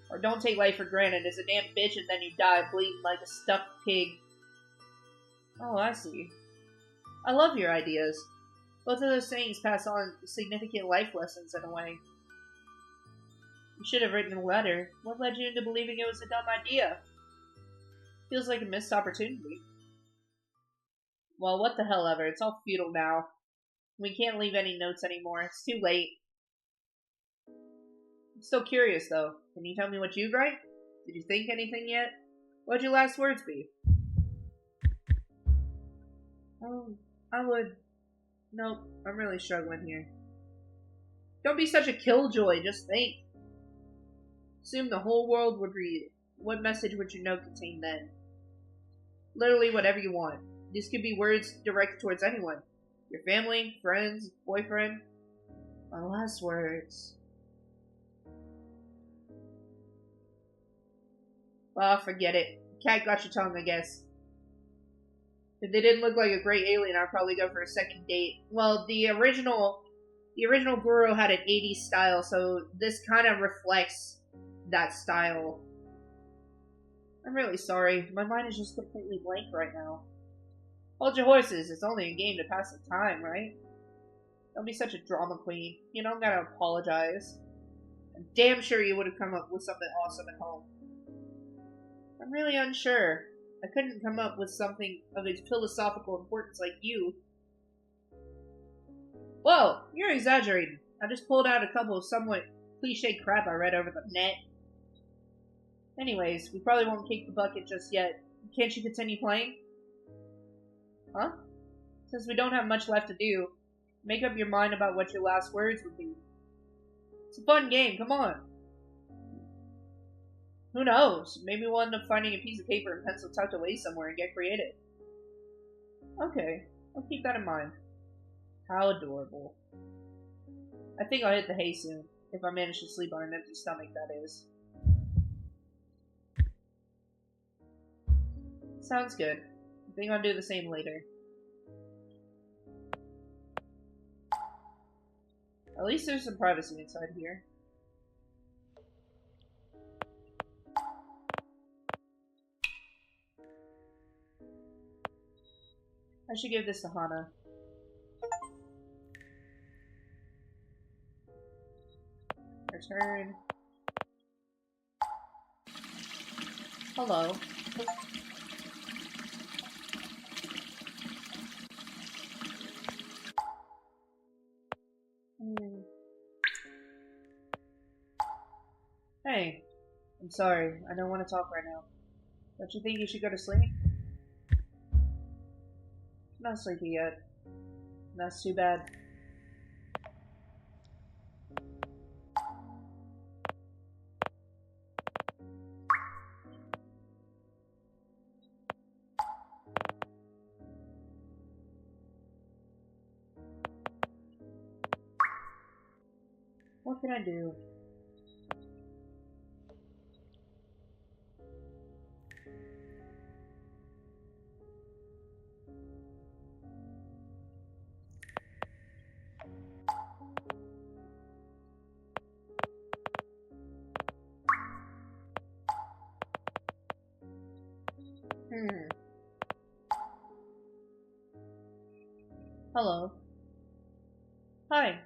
[SPEAKER 1] Or don't take life for granted. It's a damn bitch and then you die bleeding like a stuffed pig. Oh, I see. I love your ideas. Both of those sayings pass on significant life lessons in a way. You should have written a letter. What led you into believing it was a dumb idea? Feels like a missed opportunity. Well, what the hell ever. It's all futile now. We can't leave any notes anymore. It's too late. I'm still curious, though. Can you tell me what you'd write? Did you think anything yet? What'd your last words be? Oh, I would... Nope, I'm really struggling here. Don't be such a killjoy, just think. Assume the whole world would read it. What message would your note contain then? Literally whatever you want. These could be words directed towards anyone. Your family, friends, boyfriend. My last words. Forget it. Cat got your tongue, I guess. If they didn't look like a great alien, I'd probably go for a second date. Well, the original Guru had an 80s style, so this kind of reflects that style. I'm really sorry. My mind is just completely blank right now. Hold your horses. It's only a game to pass the time, right? Don't be such a drama queen. You don't gotta apologize. I'm damn sure you would have come up with something awesome at home. I'm really unsure. I couldn't come up with something of a philosophical importance like you. Whoa, you're exaggerating. I just pulled out a couple of somewhat cliche crap I read over the net. Anyways, we probably won't kick the bucket just yet. Can't you continue playing? Huh? Since we don't have much left to do, make up your mind about what your last words would be. It's a fun game, come on. Who knows? Maybe we'll end up finding a piece of paper and pencil tucked away somewhere and get creative. Okay, I'll keep that in mind. How adorable. I think I'll hit the hay soon, if I manage to sleep on an empty stomach, that is. Sounds good. I think I'll do the same later. At least there's some privacy inside here. I should give this to Hana. Return. Hello. Hey, I'm sorry. I don't want to talk right now. Don't you think you should go to sleep? I'm not sleepy yet. That's too bad. What can I do? Hello. Hi.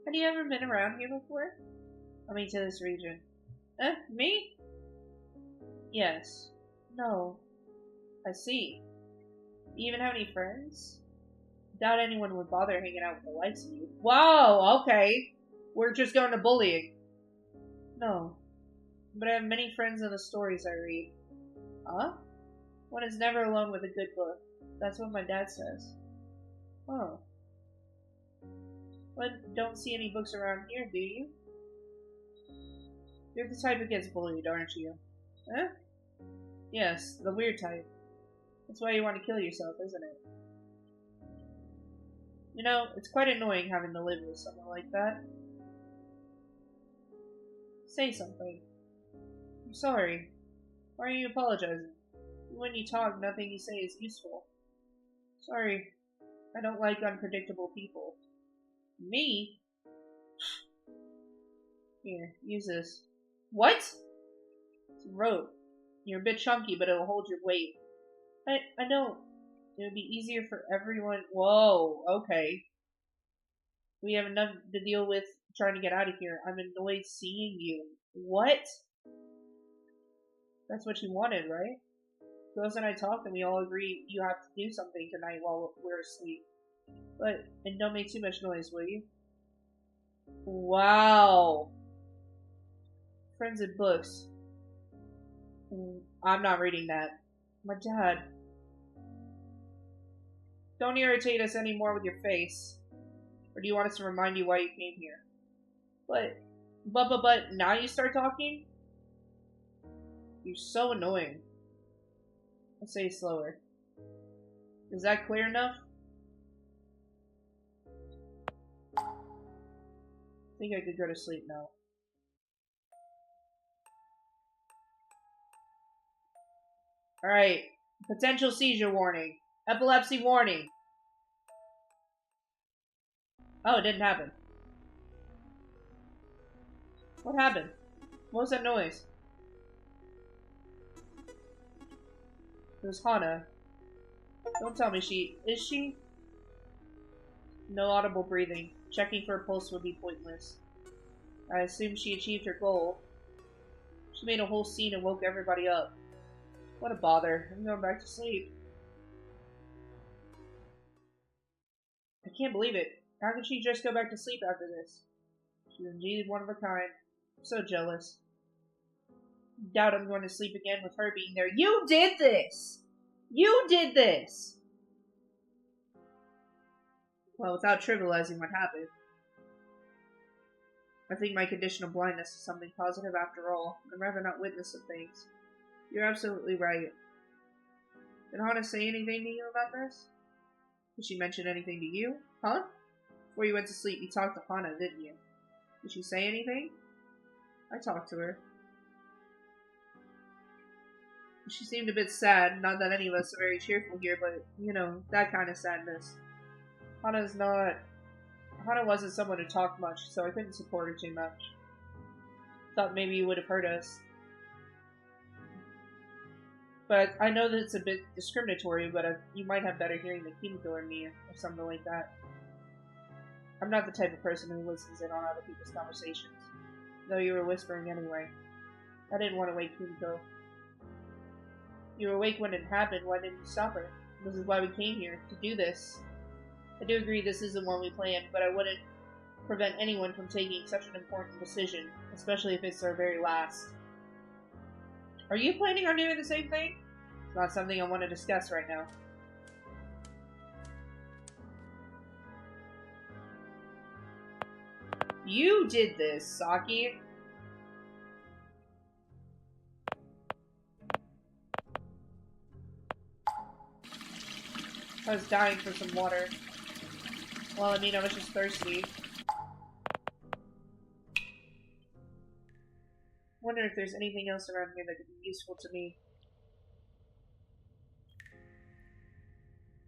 [SPEAKER 1] Have you ever been around here before? I mean, to this region. Me? Yes. No. I see. Do you even have any friends? Doubt anyone would bother hanging out with the likes of you. Whoa, okay. We're just going to bullying. No. But I have many friends in the stories I read. Huh? One is never alone with a good book. That's what my dad says. Oh. But don't see any books around here, do you? You're the type who gets bullied, aren't you? Huh? Yes, the weird type. That's why you want to kill yourself, isn't it? You know, it's quite annoying having to live with someone like that. Say something. I'm sorry. Why are you apologizing? When you talk, nothing you say is useful. Sorry. I don't like unpredictable people. Me? Here, use this. What? It's a rope. You're a bit chunky, but it'll hold your weight. I don't. It would be easier for everyone. Whoa, okay. We have enough to deal with trying to get out of here. I'm annoyed seeing you. What? That's what you wanted, right? Girls and I talked and we all agree you have to do something tonight while we're asleep. And don't make too much noise, will you? Wow. Friends and books. I'm not reading that. My dad. Don't irritate us anymore with your face. Or do you want us to remind you why you came here? But now you start talking? You're so annoying. I'll say slower. Is that clear enough? I think I could go to sleep now. Alright. Potential seizure warning. Epilepsy warning. Oh, it didn't happen. What happened? What was that noise? It was Hana. Don't tell me she... Is she? No audible breathing. Checking for a pulse would be pointless. I assumed she achieved her goal. She made a whole scene and woke everybody up. What a bother. I'm going back to sleep. I can't believe it. How could she just go back to sleep after this? She's indeed one of a kind. I'm so jealous. Doubt I'm going to sleep again with her being there. You did this! You did this! Well, without trivializing what happened. I think my condition of blindness is something positive after all. I'd rather not witness some things. You're absolutely right. Did Hana say anything to you about this? Did she mention anything to you? Huh? Before you went to sleep, you talked to Hana, didn't you? Did she say anything? I talked to her. She seemed a bit sad. Not that any of us are very cheerful here, but, you know, that kind of sadness. Hana wasn't someone who talked much, so I couldn't support her too much. Thought maybe you would have heard us. But I know that it's a bit discriminatory, but you might have better hearing than Kimiko or me, or something like that. I'm not the type of person who listens in on other people's conversations. Though you were whispering anyway. I didn't want to wake Kimiko. You were awake when it happened, why didn't you stop her? This is why we came here, to do this. I do agree this isn't what we planned, but I wouldn't prevent anyone from taking such an important decision, especially if it's our very last. Are you planning on doing the same thing? It's not something I want to discuss right now. You did this, Saki. I was dying for some water. Well, I mean, I was just thirsty. Wonder if there's anything else around here that could be useful to me.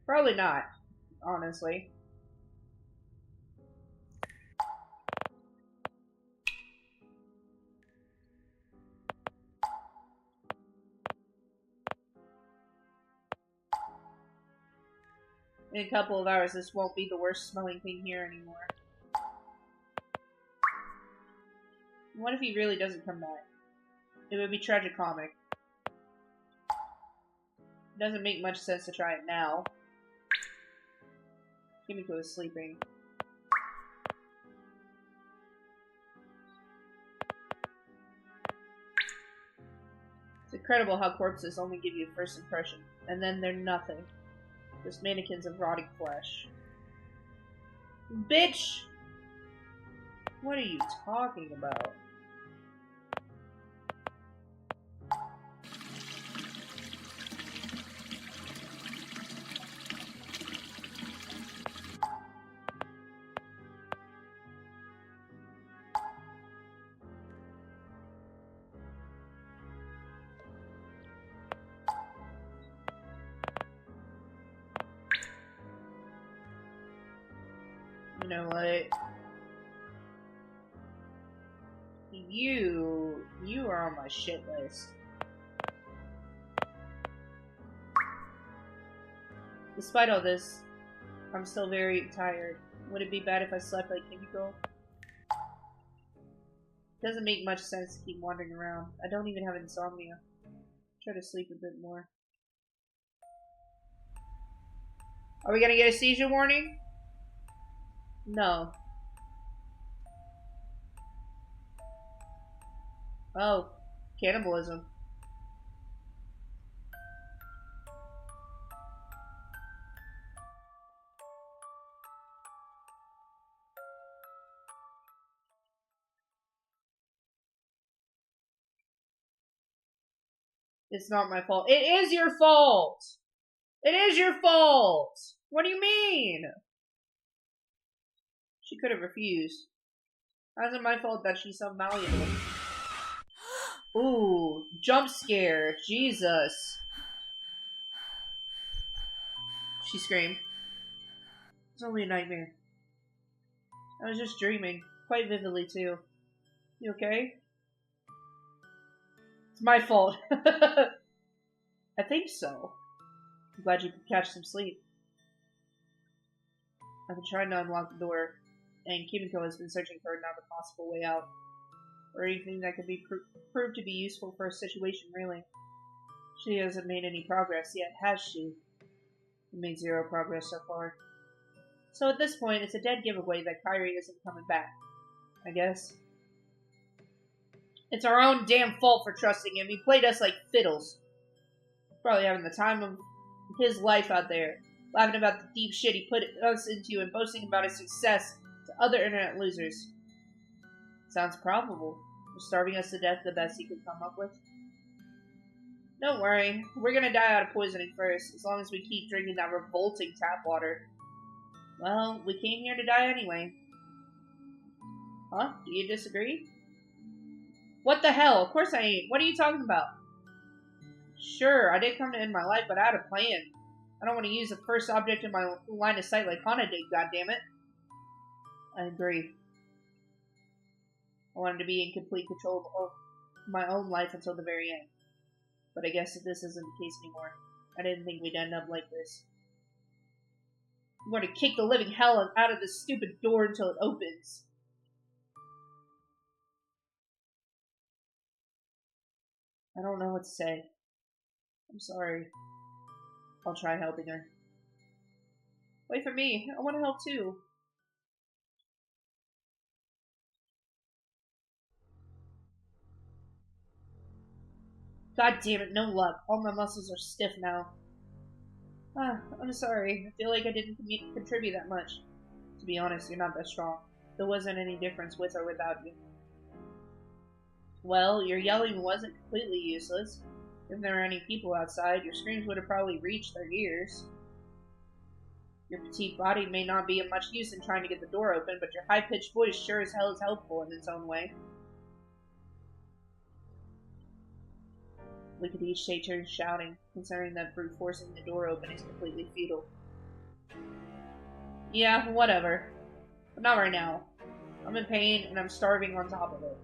[SPEAKER 1] Probably not, honestly. In a couple of hours, this won't be the worst smelling thing here anymore. What if he really doesn't come back? It would be tragicomic. It doesn't make much sense to try it now. Kimiko is sleeping. It's incredible how corpses only give you a first impression, and then they're nothing. Just mannequins of rotting flesh. Bitch! What are you talking about? You know what? You are on my shit list. Despite all this, I'm still very tired. Would it be bad if I slept like Kimiko? Doesn't make much sense to keep wandering around. I don't even have insomnia. Try to sleep a bit more. Are we gonna get a seizure warning? No. Oh, cannibalism. It's not my fault. It is your fault! It is your fault! What do you mean? She could have refused. How's it my fault that she's so malleable? Ooh, jump scare. Jesus. she screamed. It's only a nightmare. I was just dreaming. Quite vividly, too. You okay? It's my fault. I think so. I'm glad you could catch some sleep. I've been trying to unlock the door, and Kimiko has been searching for another possible way out. Or anything that could be proved to be useful for a situation, really. She hasn't made any progress yet, has she? We've made 0 progress so far. So at this point, it's a dead giveaway that Kairi isn't coming back. I guess. It's our own damn fault for trusting him. He played us like fiddles. Probably having the time of his life out there. Laughing about the deep shit he put us into and boasting about his success to other internet losers. Sounds probable. For starving us to death the best he could come up with. Don't worry. We're gonna die out of poisoning first, as long as we keep drinking that revolting tap water. Well, we came here to die anyway. Huh? Do you disagree? What the hell? Of course I ain't. What are you talking about? Sure, I did come to end my life, but I had a plan. I don't want to use the first object in my line of sight like Hana did, goddammit. I agree. I wanted to be in complete control of my own life until the very end. But I guess this isn't the case anymore. I didn't think we'd end up like this. I'm going to kick the living hell out of this stupid door until it opens. I don't know what to say. I'm sorry. I'll try helping her. Wait for me. I want to help too. God damn it, no luck. All my muscles are stiff now. I'm sorry. I feel like I didn't contribute that much. To be honest, you're not that strong. There wasn't any difference with or without you. Well, your yelling wasn't completely useless. If there were any people outside, your screams would have probably reached their ears. Your petite body may not be of much use in trying to get the door open, but your high-pitched voice sure as hell is helpful in its own way. We could each take turns shouting, considering that brute forcing the door open is completely futile. Yeah, whatever. But not right now. I'm in pain, and I'm starving on top of it.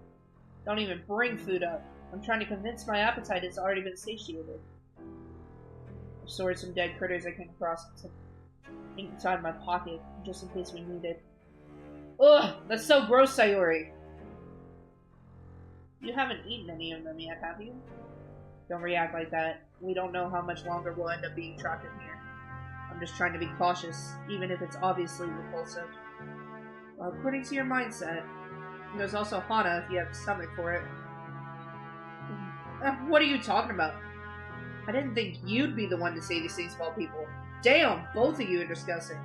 [SPEAKER 1] Don't even bring food up. I'm trying to convince my appetite it's already been satiated. I've stored some dead critters I came across inside my pocket, just in case we need it. Ugh! That's so gross, Sayori! You haven't eaten any of them yet, have you? Don't react like that. We don't know how much longer we'll end up being trapped in here. I'm just trying to be cautious, even if it's obviously repulsive. Well, according to your mindset, there's also Hana if you have the stomach for it. What are you talking about? I didn't think you'd be the one to say these things about people. Damn, both of you are disgusting.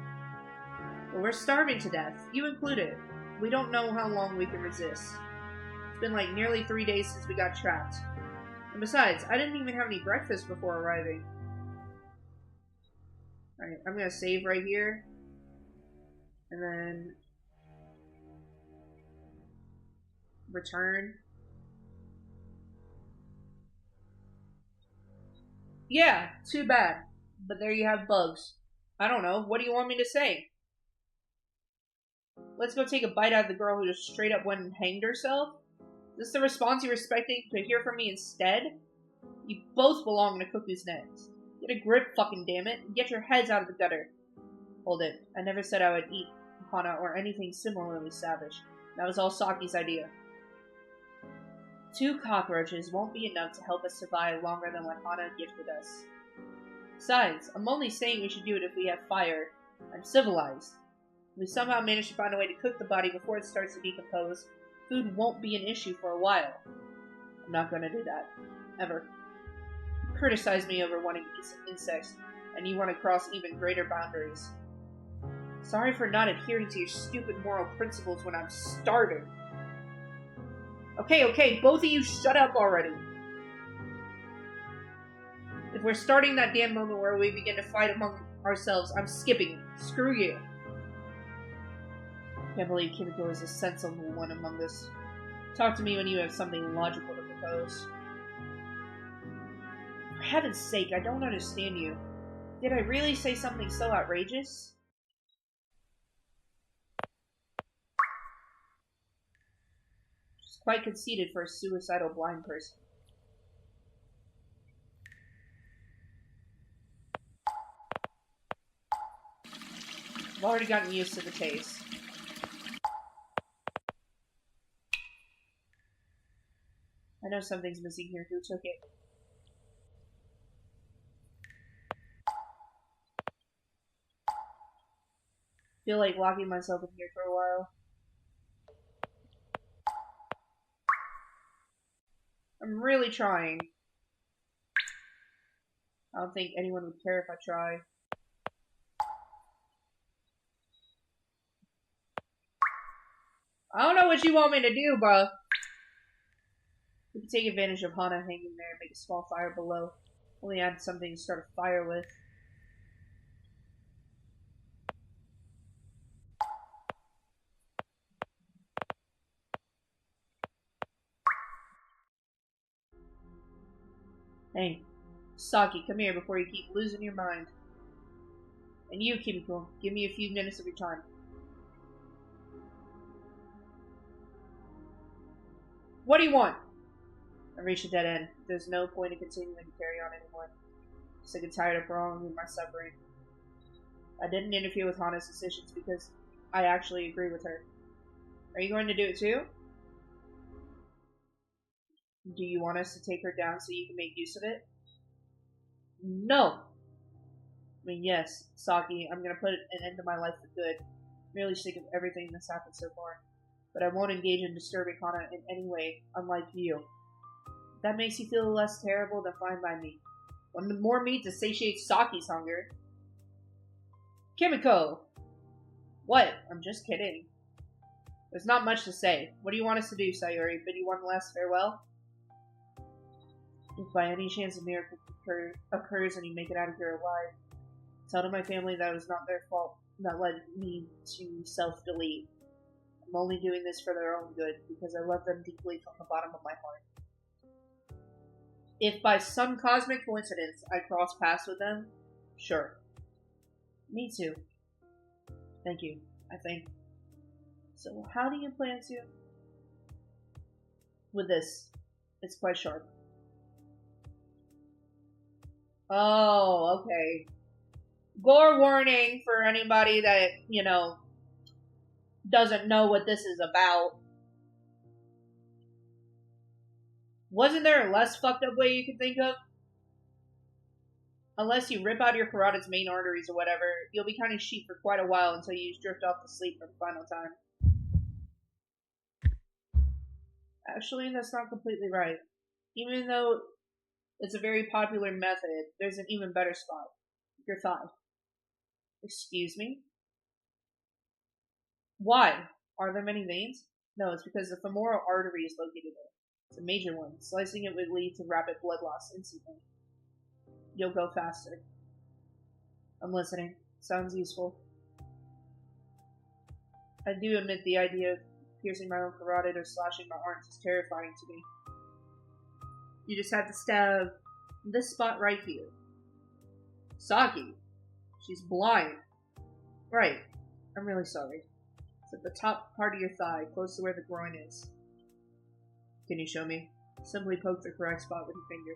[SPEAKER 1] Well, we're starving to death, you included. We don't know how long we can resist. It's been like nearly 3 days since we got trapped. And besides, I didn't even have any breakfast before arriving. Alright, I'm gonna save right here. And then return. Yeah, too bad. But there you have bugs. I don't know, what do you want me to say? Let's go take a bite out of the girl who just straight up went and hanged herself? Is this the response you're expecting to hear from me instead? You both belong in a cuckoo's nest. Get a grip, fucking dammit, and get your heads out of the gutter. Hold it. I never said I would eat Hana or anything similarly savage. That was all Saki's idea. 2 cockroaches won't be enough to help us survive longer than what Hana gifted us. Besides, I'm only saying we should do it if we have fire. I'm civilized. If we somehow manage to find a way to cook the body before it starts to decompose, food won't be an issue for a while. I'm not gonna do that. Ever. You criticize me over wanting to eat some insects, and you want to cross even greater boundaries. Sorry for not adhering to your stupid moral principles when I'm starving. Okay, both of you shut up already. If we're starting that damn moment where we begin to fight among ourselves, I'm skipping it. Screw you. I can't believe Kimiko is a sensible one among us. Talk to me when you have something logical to propose. For heaven's sake, I don't understand you. Did I really say something so outrageous? She's quite conceited for a suicidal blind person. I've already gotten used to the taste. I know something's missing here. Who took it? I feel like locking myself in here for a while. I'm really trying. I don't think anyone would care if I try. I don't know what you want me to do, bro. We can take advantage of Hana hanging there and make a small fire below. Only add something to start a fire with. Hey, Saki, come here before you keep losing your mind. And you, Kimiko, give me a few minutes of your time. What do you want? I reached a dead end. There's no point in continuing to carry on anymore. I'm sick and tired of prolonging my suffering. I didn't interfere with Hana's decisions because I actually agree with her. Are you going to do it too? Do you want us to take her down so you can make use of it? No! I mean, yes, Saki, I'm gonna put an end to my life for good. I'm really sick of everything that's happened so far. But I won't engage in disturbing Hana in any way, unlike you. If that makes you feel less terrible, then fine by me. Want more meat to satiate Saki's hunger? Kimiko! What? I'm just kidding. There's not much to say. What do you want us to do, Sayori? Bid you one last farewell? If by any chance a miracle occurs and you make it out of here alive, tell to my family that it was not their fault that led me to self-delete. I'm only doing this for their own good, because I love them deeply from the bottom of my heart. If by some cosmic coincidence I cross paths with them, sure. Me too. Thank you, I think. So how do you plan to? With this. It's quite sharp. Oh, okay. Gore warning for anybody that, doesn't know what this is about. Wasn't there a less fucked up way you could think of? Unless you rip out your carotid's main arteries or whatever, you'll be kind of sheep for quite a while until you drift off to sleep for the final time. Actually, that's not completely right. Even though it's a very popular method, there's an even better spot. Your thigh. Excuse me? Why? Are there many veins? No, it's because the femoral artery is located there. It's a major one. Slicing it would lead to rapid blood loss instantly. You'll go faster. I'm listening. Sounds useful. I do admit the idea of piercing my own carotid or slashing my arms is terrifying to me. You just have to stab this spot right here. Saki. She's blind. Right. I'm really sorry. It's at the top part of your thigh, close to where the groin is. Can you show me? Simply poke the correct spot with your finger.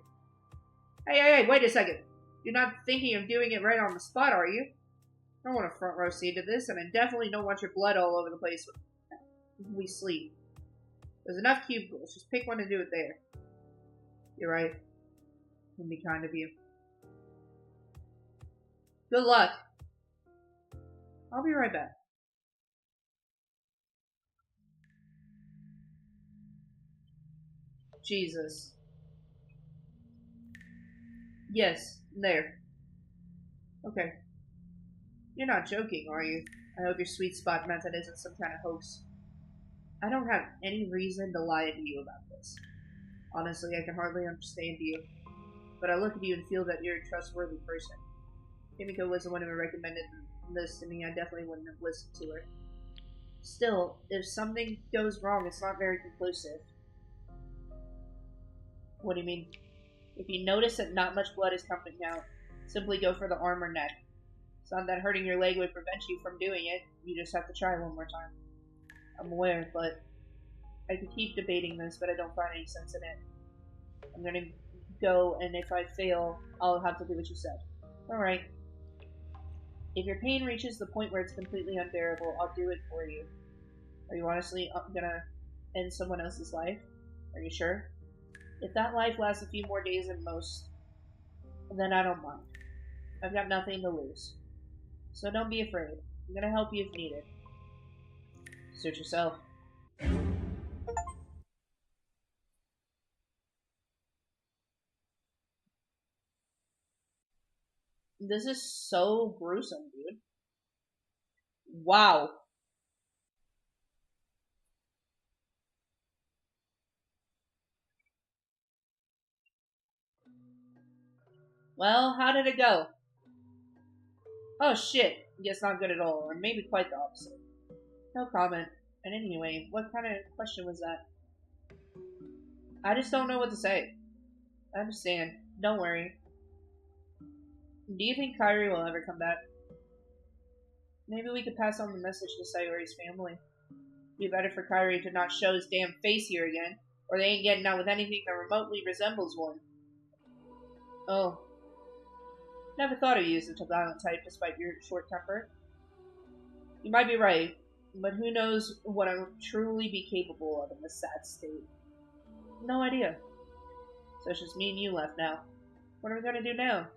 [SPEAKER 1] Hey, wait a second. You're not thinking of doing it right on the spot, are you? I don't want a front row seat to this, and I definitely don't want your blood all over the place when we sleep. There's enough cubicles. Just pick one and do it there. You're right. It'd be kind of you. Good luck. I'll be right back. Jesus. Yes, there. Okay. You're not joking, are you? I hope your sweet spot method isn't some kind of hoax. I don't have any reason to lie to you about this. Honestly, I can hardly understand you. But I look at you and feel that you're a trustworthy person. Kimiko was the one who recommended this to me. I definitely wouldn't have listened to her. Still, if something goes wrong, it's not very conclusive. What do you mean? If you notice that not much blood is coming out, Simply go for the arm or neck. It's not that hurting your leg would prevent you from doing it. You just have to try one more time. I'm aware, but I could keep debating this, but I don't find any sense in it. I'm gonna go, and if I fail, I'll have to do what you said. Alright. If your pain reaches the point where it's completely unbearable, I'll do it for you. Are you honestly gonna end someone else's life? Are you sure? If that life lasts a few more days than most, then I don't mind. I've got nothing to lose. So don't be afraid. I'm gonna help you if needed. Suit yourself. This is so gruesome, dude. Wow. Well, how did it go? Oh shit. Guess not good at all, or maybe quite the opposite. No comment. And anyway, what kind of question was that? I just don't know what to say. I understand. Don't worry. Do you think Kyrie will ever come back? Maybe we could pass on the message to Sayori's family. It'd be better for Kyrie to not show his damn face here again, or they ain't getting out with anything that remotely resembles one. Oh. Never thought of you as a violent type despite your short temper. You might be right, but who knows what I'll truly be capable of in this sad state. No idea. So it's just me and you left now. What are we gonna do now?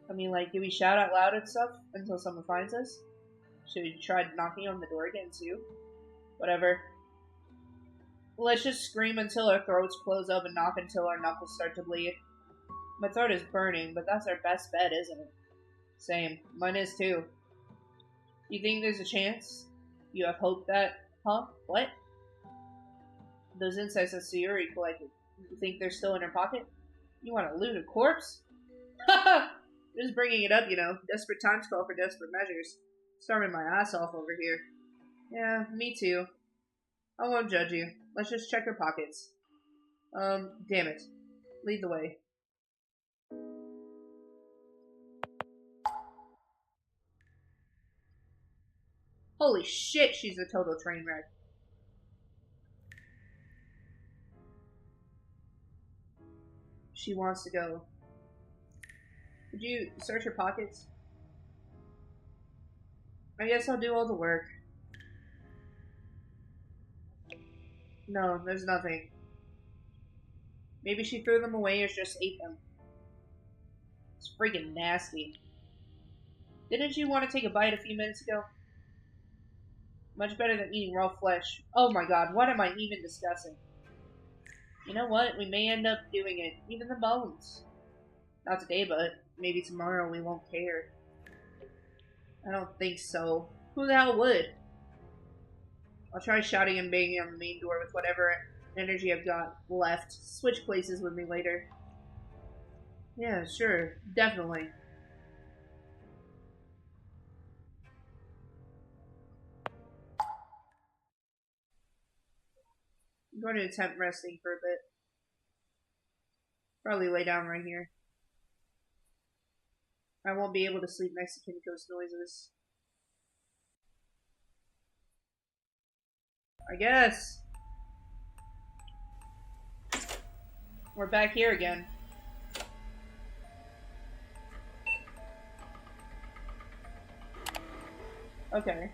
[SPEAKER 1] I mean, like, do we shout out loud and stuff until someone finds us? Should we try knocking on the door again, too? Whatever. Let's just scream until our throats close up and knock until our knuckles start to bleed. My throat is burning, but that's our best bet, isn't it? Same. Mine is, too. You think there's a chance? You have hope that... Huh? What? Those insects that Sayori collected. You think they're still in her pocket? You want to loot a corpse? Haha! Just bringing it up, you know. Desperate times call for desperate measures. Starving my ass off over here. Yeah, me too. I won't judge you. Let's just check her pockets. Damn it. Lead the way. Holy shit, she's a total train wreck. She wants to go. Could you search her pockets? I guess I'll do all the work. No, there's nothing. Maybe she threw them away or just ate them. It's freaking nasty. Didn't you want to take a bite a few minutes ago? Much better than eating raw flesh. Oh my god, what am I even discussing? You know what? We may end up doing it. Even the bones. Not today, but maybe tomorrow we won't care. I don't think so. Who the hell would? I'll try shouting and banging on the main door with whatever energy I've got left. Switch places with me later. Yeah, sure. Definitely. I'm going to attempt resting for a bit. Probably lay down right here. I won't be able to sleep next to Kimiko's noises. I guess. We're back here again. Okay.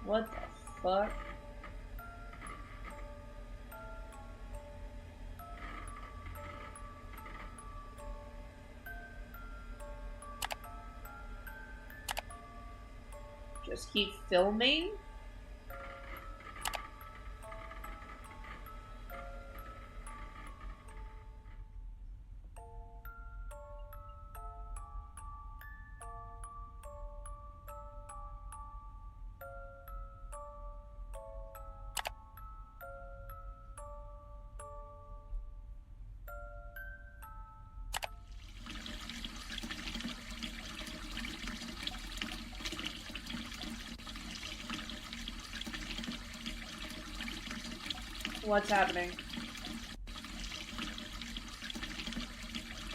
[SPEAKER 1] What the fuck? Just keep filming? What's happening?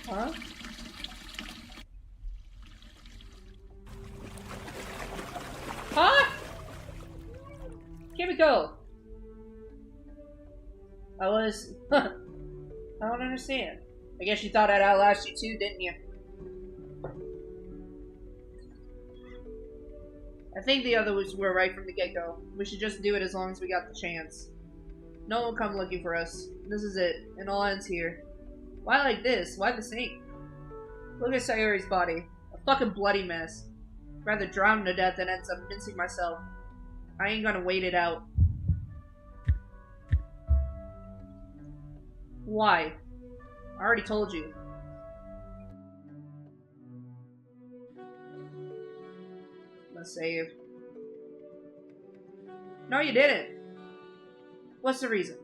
[SPEAKER 1] Huh? Huh? Kimiko! I was... I don't understand. I guess you thought I'd outlast you too, didn't you? I think the others were right from the get-go. We should just do it as long as we got the chance. No one will come looking for us. This is it. It all ends here. Why like this? Why the sink? Look at Sayori's body. A fucking bloody mess. I'd rather drown to death than ends up mincing myself. I ain't gonna wait it out. Why? I already told you. Let's save. No, you didn't. What's the reason?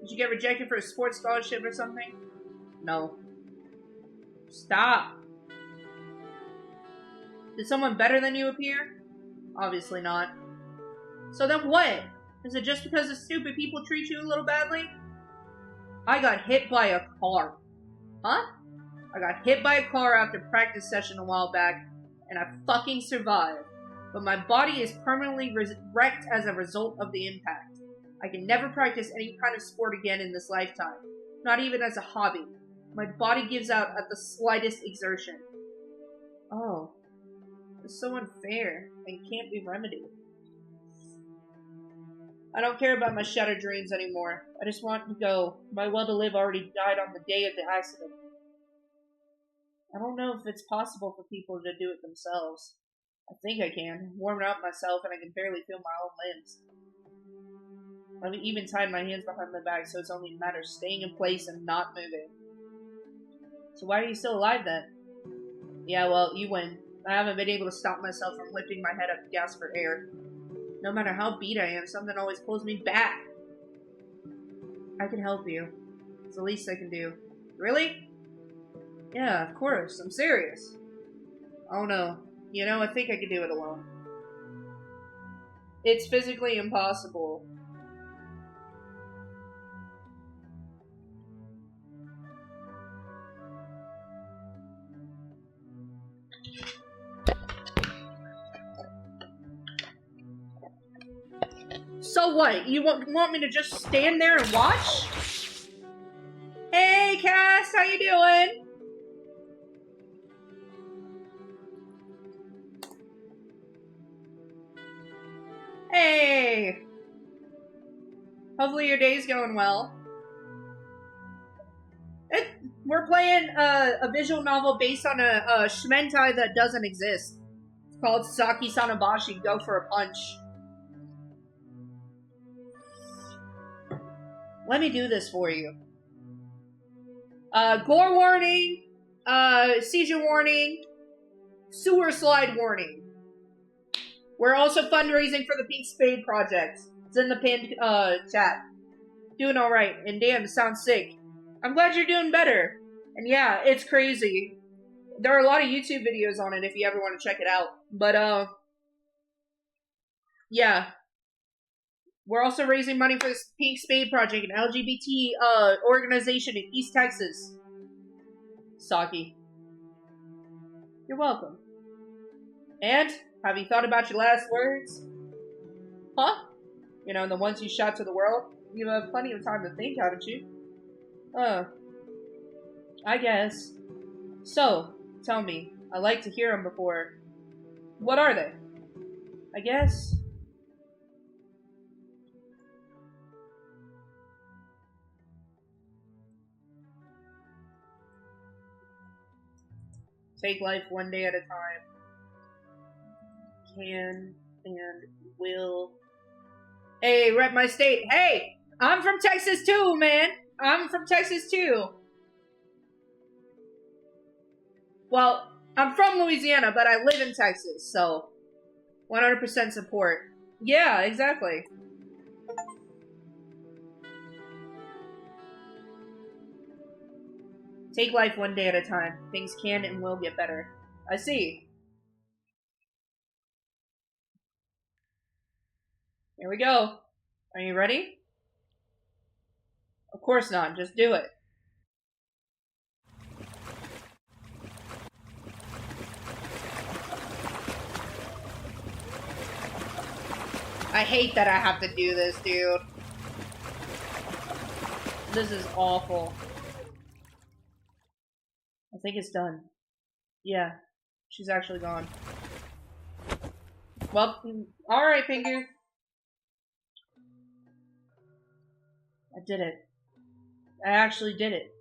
[SPEAKER 1] Did you get rejected for a sports scholarship or something? No. Stop. Did someone better than you appear? Obviously not. So then what? Is it just because the stupid people treat you a little badly? I got hit by a car. Huh? I got hit by a car after practice session a while back, and I fucking survived. But my body is permanently wrecked as a result of the impact. I can never practice any kind of sport again in this lifetime. Not even as a hobby. My body gives out at the slightest exertion. Oh. It's so unfair and can't be remedied. I don't care about my shattered dreams anymore. I just want to go. My will to live already died on the day of the accident. I don't know if it's possible for people to do it themselves. I think I can. I'm warming up myself and I can barely feel my own limbs. I've even tied my hands behind my back so it's only a matter of staying in place and not moving. So why are you still alive then? Yeah, well, you win. I haven't been able to stop myself from lifting my head up to gasp for air. No matter how beat I am, something always pulls me back. I can help you. It's the least I can do. Really? Yeah, of course. I'm serious. Oh no. You know, I think I could do it alone. It's physically impossible. So what? You want me to just stand there and watch? Hey, Cass, how you doing? Hey! Hopefully your day's going well. We're playing a visual novel based on a shmentai that doesn't exist. It's called Saki Sanobashi, Go for a Punch. Let me do this for you. Gore warning, seizure warning, sewer slide warning. We're also fundraising for the Pink Spade Project. It's in the pinned chat. Doing alright, and damn, sounds sick. I'm glad you're doing better. And yeah, it's crazy. There are a lot of YouTube videos on it if you ever want to check it out. But, yeah. We're also raising money for the Pink Spade Project, an LGBT organization in East Texas. Saki. You're welcome. And, have you thought about your last words? Huh? You know, the ones you shout to the world? You have plenty of time to think, haven't you? I guess. So, tell me. I like to hear them before. What are they? I guess... Take life one day at a time. Can and will. Hey, rep my state. Hey! I'm from Texas too, man! I'm from Texas too. Well, I'm from Louisiana, but I live in Texas, so 100% support. Yeah, exactly. Take life one day at a time. Things can and will get better. I see. Here we go. Are you ready? Of course not. Just do it. I hate that I have to do this, dude. This is awful. I think it's done. Yeah. She's actually gone. Well, alright, Pingu. I did it. I actually did it.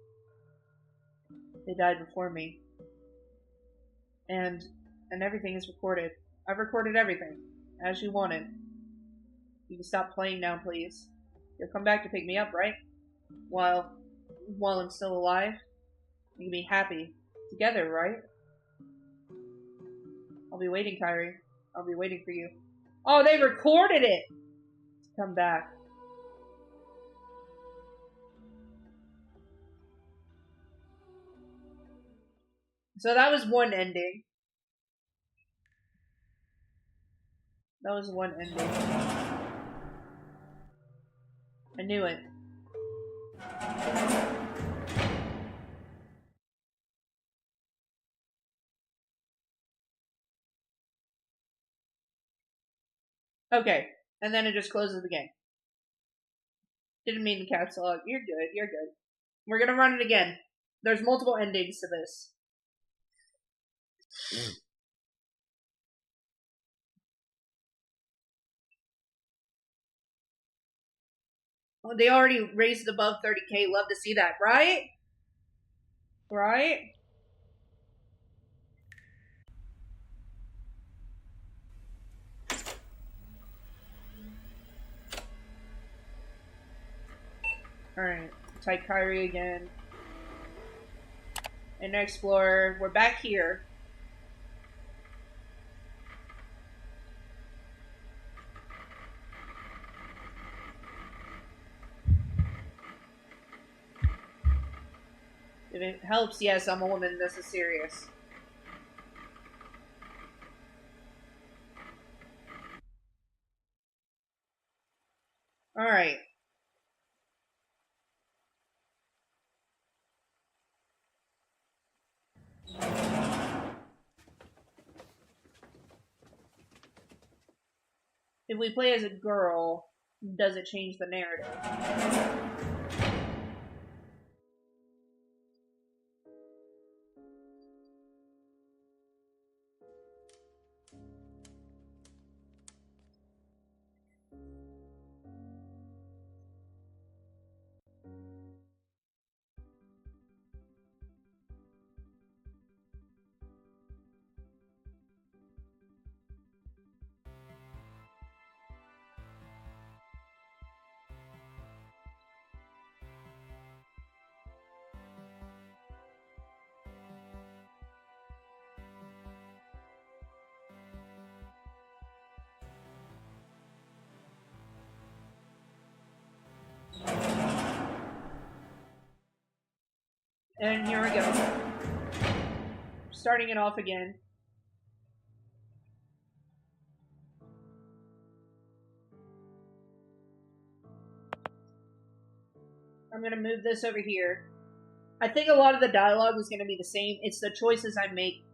[SPEAKER 1] They died before me. And everything is recorded. I've recorded everything. As you wanted. You can stop playing now, please. You'll come back to pick me up, right? While I'm still alive? You can be happy. Together, right? I'll be waiting, Kyrie. I'll be waiting for you. Oh, they recorded it! Come back. So that was one ending. That was one ending. I knew it. Okay. And then it just closes the game. Didn't mean to caps lock. You're good. You're good. We're gonna run it again. There's multiple endings to this. Oh, they already raised it above 30K. Love to see that, right? Right? Alright. Type Kyrie again. And Explorer. We're back here. If it helps, yes, I'm a woman. This is serious. Alright. If we play as a girl, does it change the narrative? And here we go. Starting it off again. I'm going to move this over here. I think a lot of the dialogue is going to be the same. It's the choices I make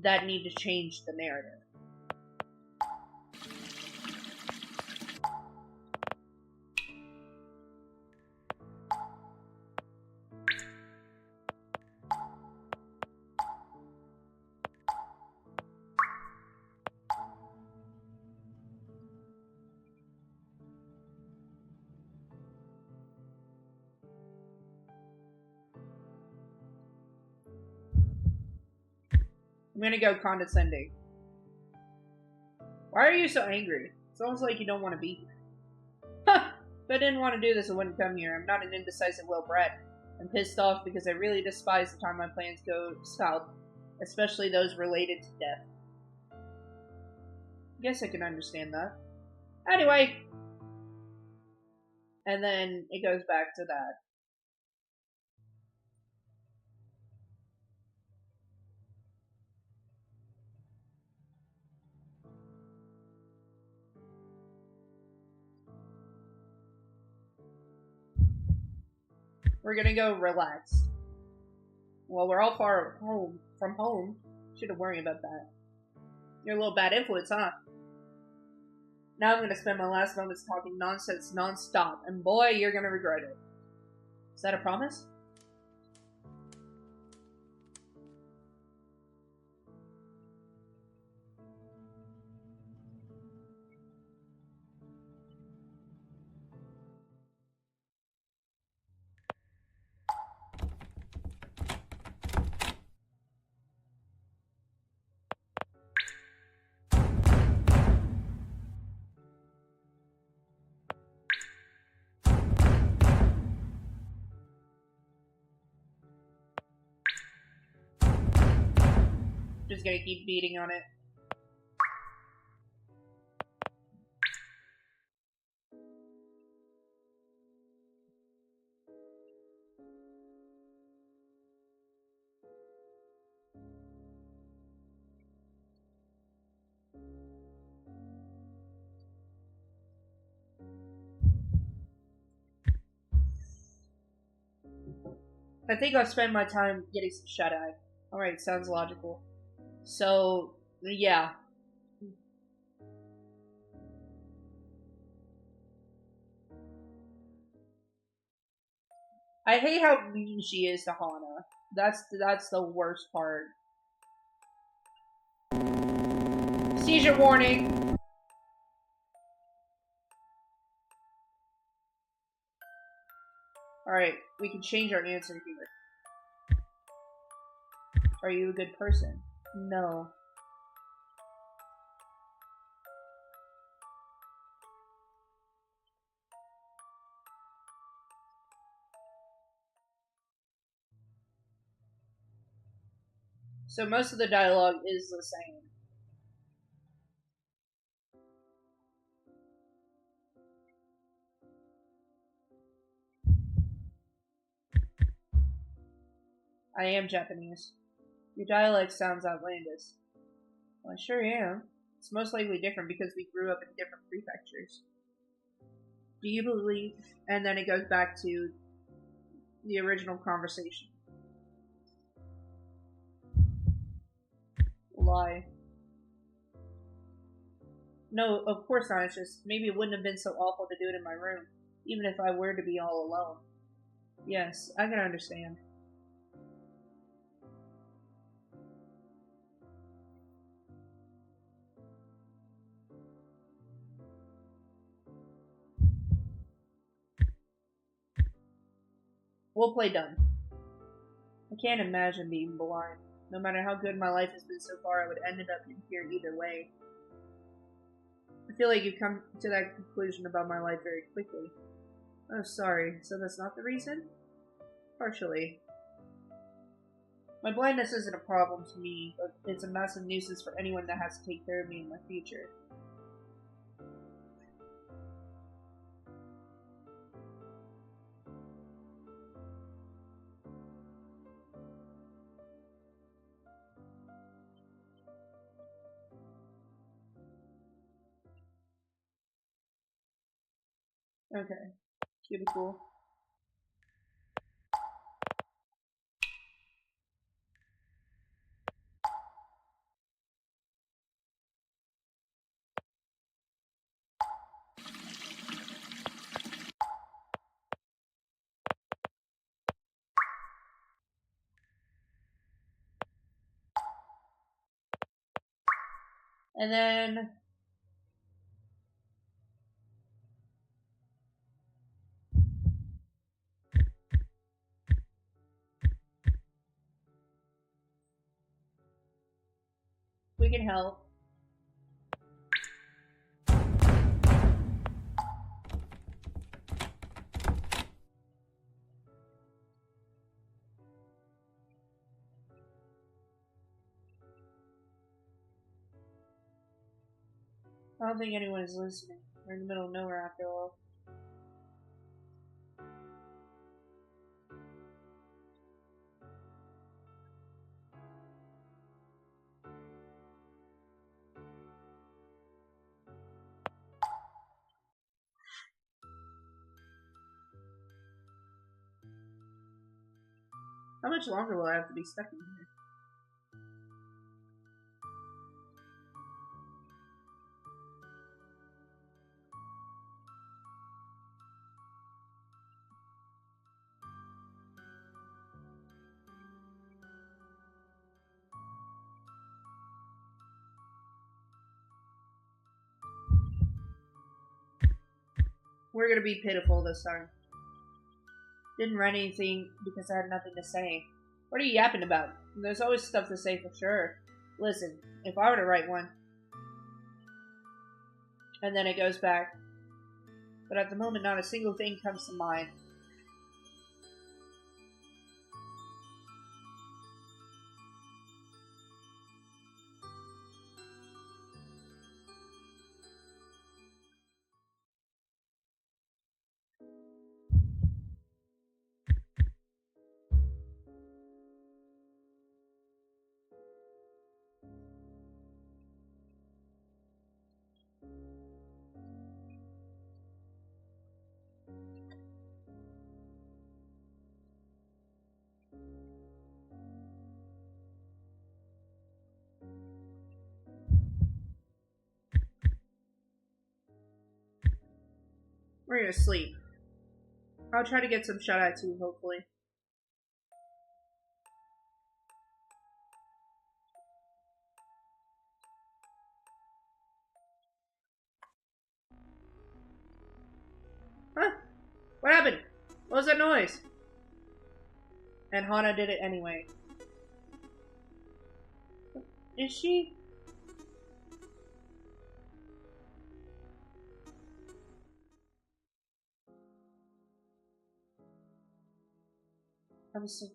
[SPEAKER 1] that need to change the narrative. I'm gonna go condescending. Why are you so angry? It's almost like you don't want to be here. Ha! If I didn't want to do this, I wouldn't come here. I'm not an indecisive little brat. I'm pissed off because I really despise the time my plans go south, especially those related to death. Guess I can understand that. Anyway. And then it goes back to that. We're gonna go relax. Well, we're all far home from home. Shouldn't worry about that. You're a little bad influence, huh? Now I'm gonna spend my last moments talking nonsense non-stop, and boy, you're gonna regret it. Is that a promise? Just gonna keep beating on it. I think I'll spend my time getting some shut-eye. Alright, sounds logical. So, yeah. I hate how mean she is to Hana. That's the worst part. Seizure warning! Alright, we can change our answer here. Are you a good person? No. So most of the dialogue is the same. I am Japanese. Your dialect sounds outlandish. Well, I sure am. It's most likely different because we grew up in different prefectures. Do you believe? And then it goes back to the original conversation. Lie. No, of course not. It's just maybe it wouldn't have been so awful to do it in my room, even if I were to be all alone. Yes, I can understand. We'll play dumb. I can't imagine being blind. No matter how good my life has been so far, I would end up in here either way. I feel like you've come to that conclusion about my life very quickly. Oh, sorry. So that's not the reason? Partially. My blindness isn't a problem to me, but it's a massive nuisance for anyone that has to take care of me in my future. Okay. Should be cool. And then we can help. I don't think anyone is listening. We're in the middle of nowhere after all. How much longer will I have to be stuck in here? We're gonna be pitiful this time. Didn't write anything because I had nothing to say. What are you yapping about? There's always stuff to say for sure. Listen, if I were to write one... And then it goes back. But at the moment, not a single thing comes to mind. We're gonna sleep. I'll try to get some shut-eye too, hopefully. Huh? What happened? What was that noise? And Hana did it anyway. Is she? I'm so...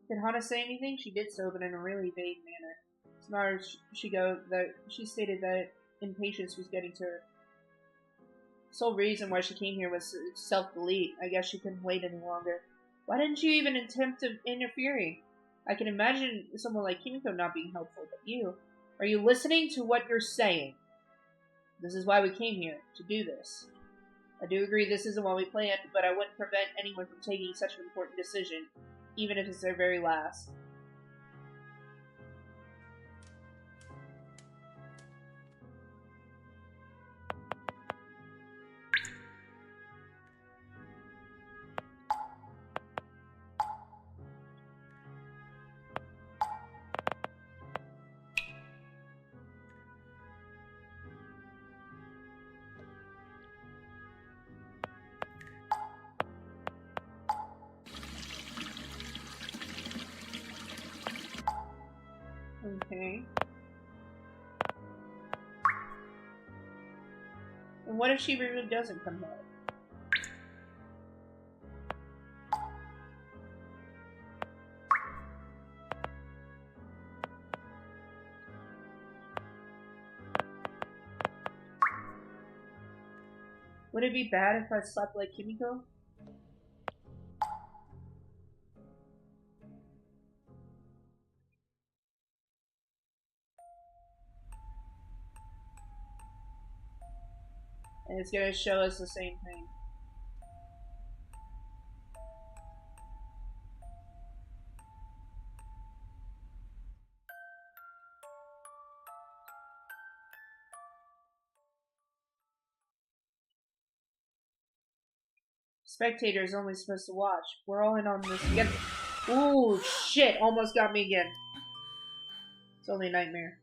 [SPEAKER 1] Did Hana say anything? She did so, but in a really vague manner. As far as she stated that impatience was getting to her. The sole reason why she came here was self-delete. I guess she couldn't wait any longer. Why didn't you even attempt to interfering? I can imagine someone like Kimiko not being helpful, but you. Are you listening to what you're saying? This is why we came here, to do this. I do agree this isn't what we planned, but I wouldn't prevent anyone from taking such an important decision, even if it's their very last. Okay. And what if she really doesn't come back? Would it be bad if I slept like Kimiko? And it's gonna show us the same thing. Spectator is only supposed to watch. We're all in on this together. Ooh, shit! Almost got me again. It's only a nightmare.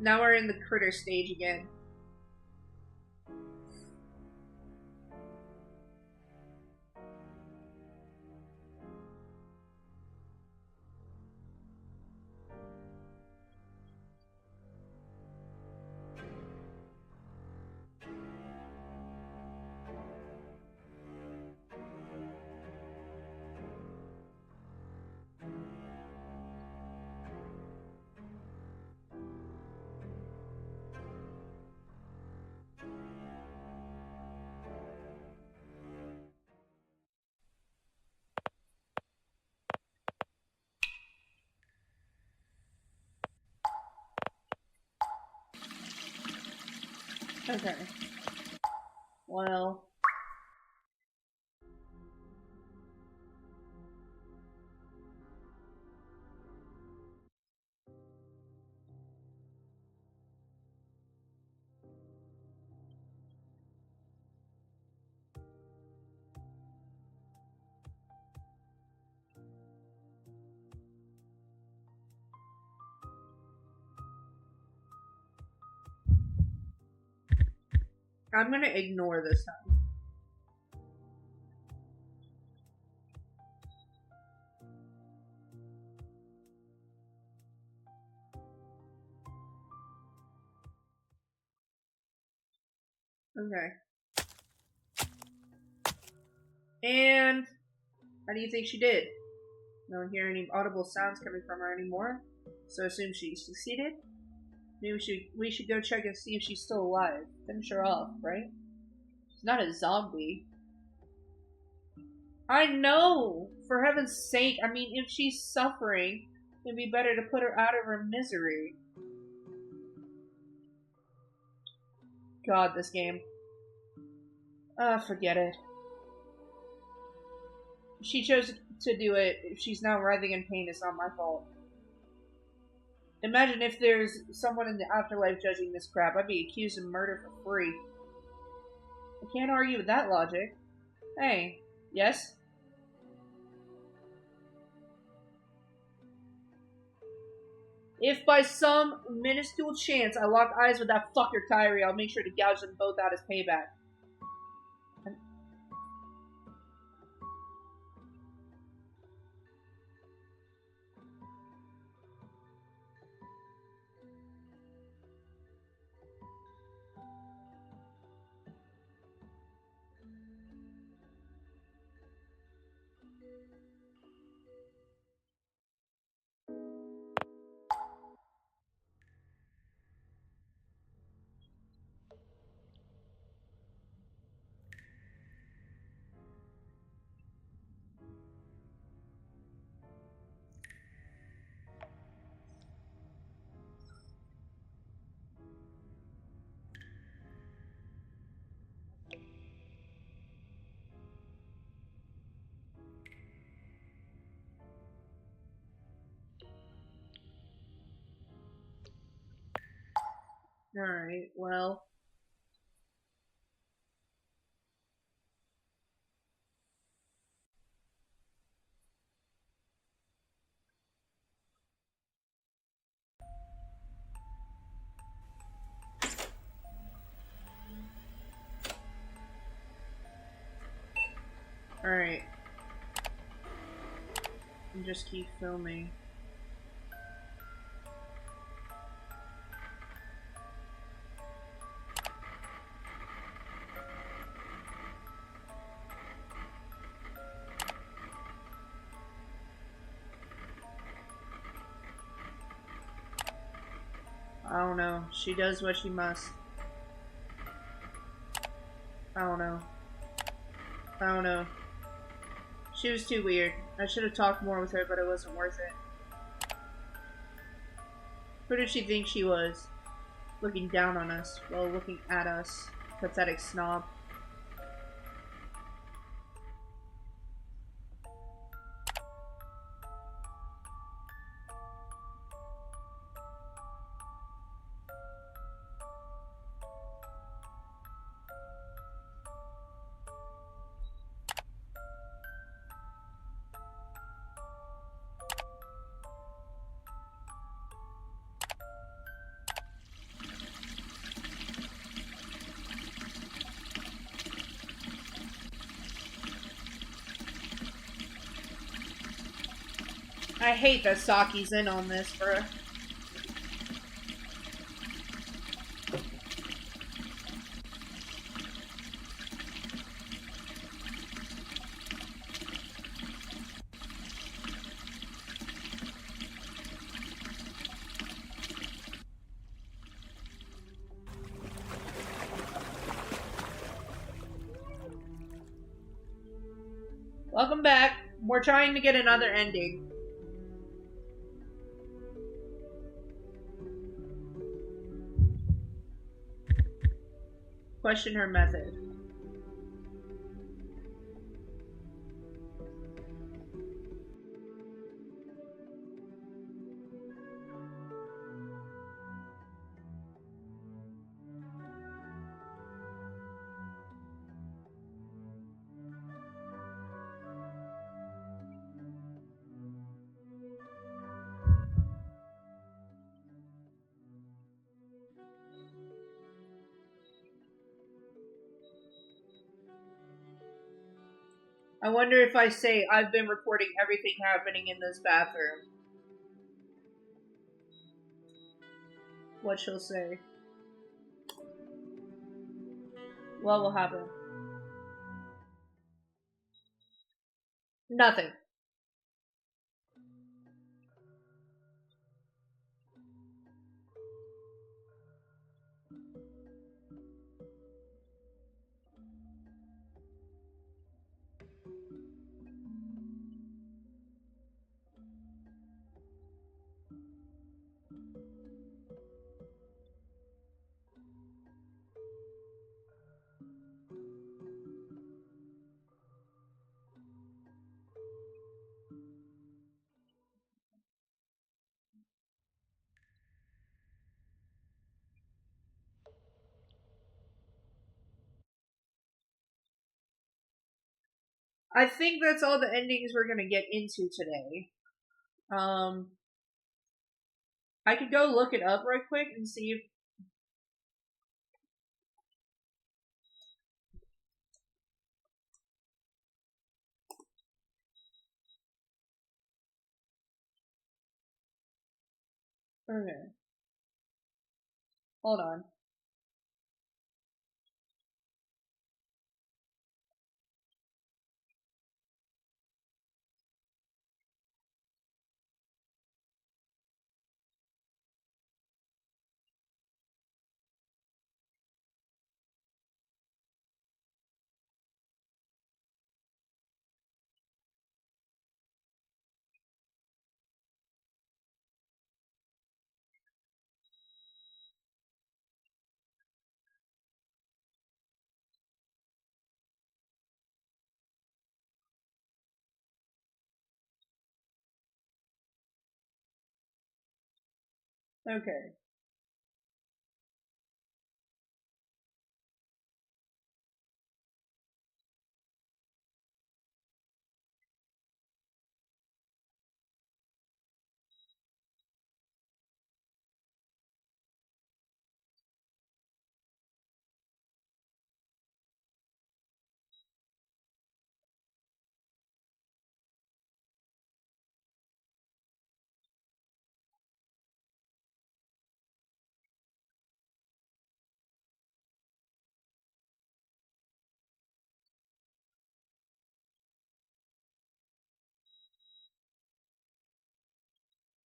[SPEAKER 1] Now we're in the critter stage again. Okay. Well. I'm gonna ignore this time. Okay. And how do you think she did? I don't hear any audible sounds coming from her anymore, so I assume she succeeded. Maybe we should go check and see if she's still alive. Finish her off, right? She's not a zombie. I know! For heaven's sake, I mean, if she's suffering, it'd be better to put her out of her misery. God, this game. Forget it. She chose to do it. If she's now writhing in pain, it's not my fault. Imagine if there's someone in the afterlife judging this crap. I'd be accused of murder for free. I can't argue with that logic. Hey, yes? If by some minuscule chance I lock eyes with that fucker Kyrie, I'll make sure to gouge them both out as payback. Alright, well. Alright. And just keep filming. I don't know. She does what she must. I don't know. I don't know. She was too weird. I should have talked more with her, but it wasn't worth it. Who did she think she was? Looking down on us, while looking at us. Pathetic snob. I hate that Saki's in on this, bro. Welcome back. We're trying to get another ending. Question her method. I wonder if I say I've been recording everything happening in this bathroom, what she'll say. What will happen? Nothing. I think that's all the endings we're gonna get into today. I could go look it up right quick and see if. Okay. Hold on. Okay.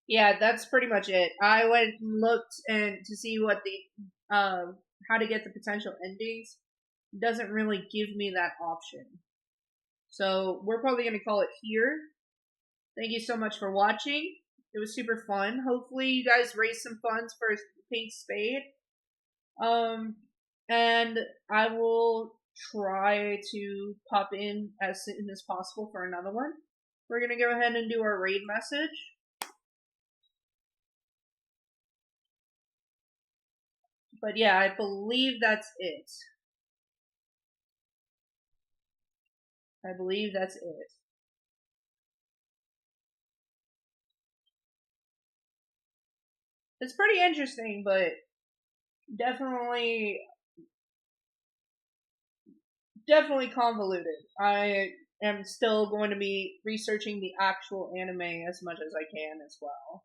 [SPEAKER 1] Yeah, that's pretty much it. I went and looked and to see what the how to get the potential endings. It doesn't really give me that option. So we're probably gonna call it here. Thank you so much for watching. It was super fun. Hopefully you guys raised some funds for Pink Spade. And I will try to pop in as soon as possible for another one. We're gonna go ahead and do our raid message. But yeah, I believe that's it. I believe that's it. It's pretty interesting, but definitely convoluted. am still going to be researching the actual anime as much as I can as well.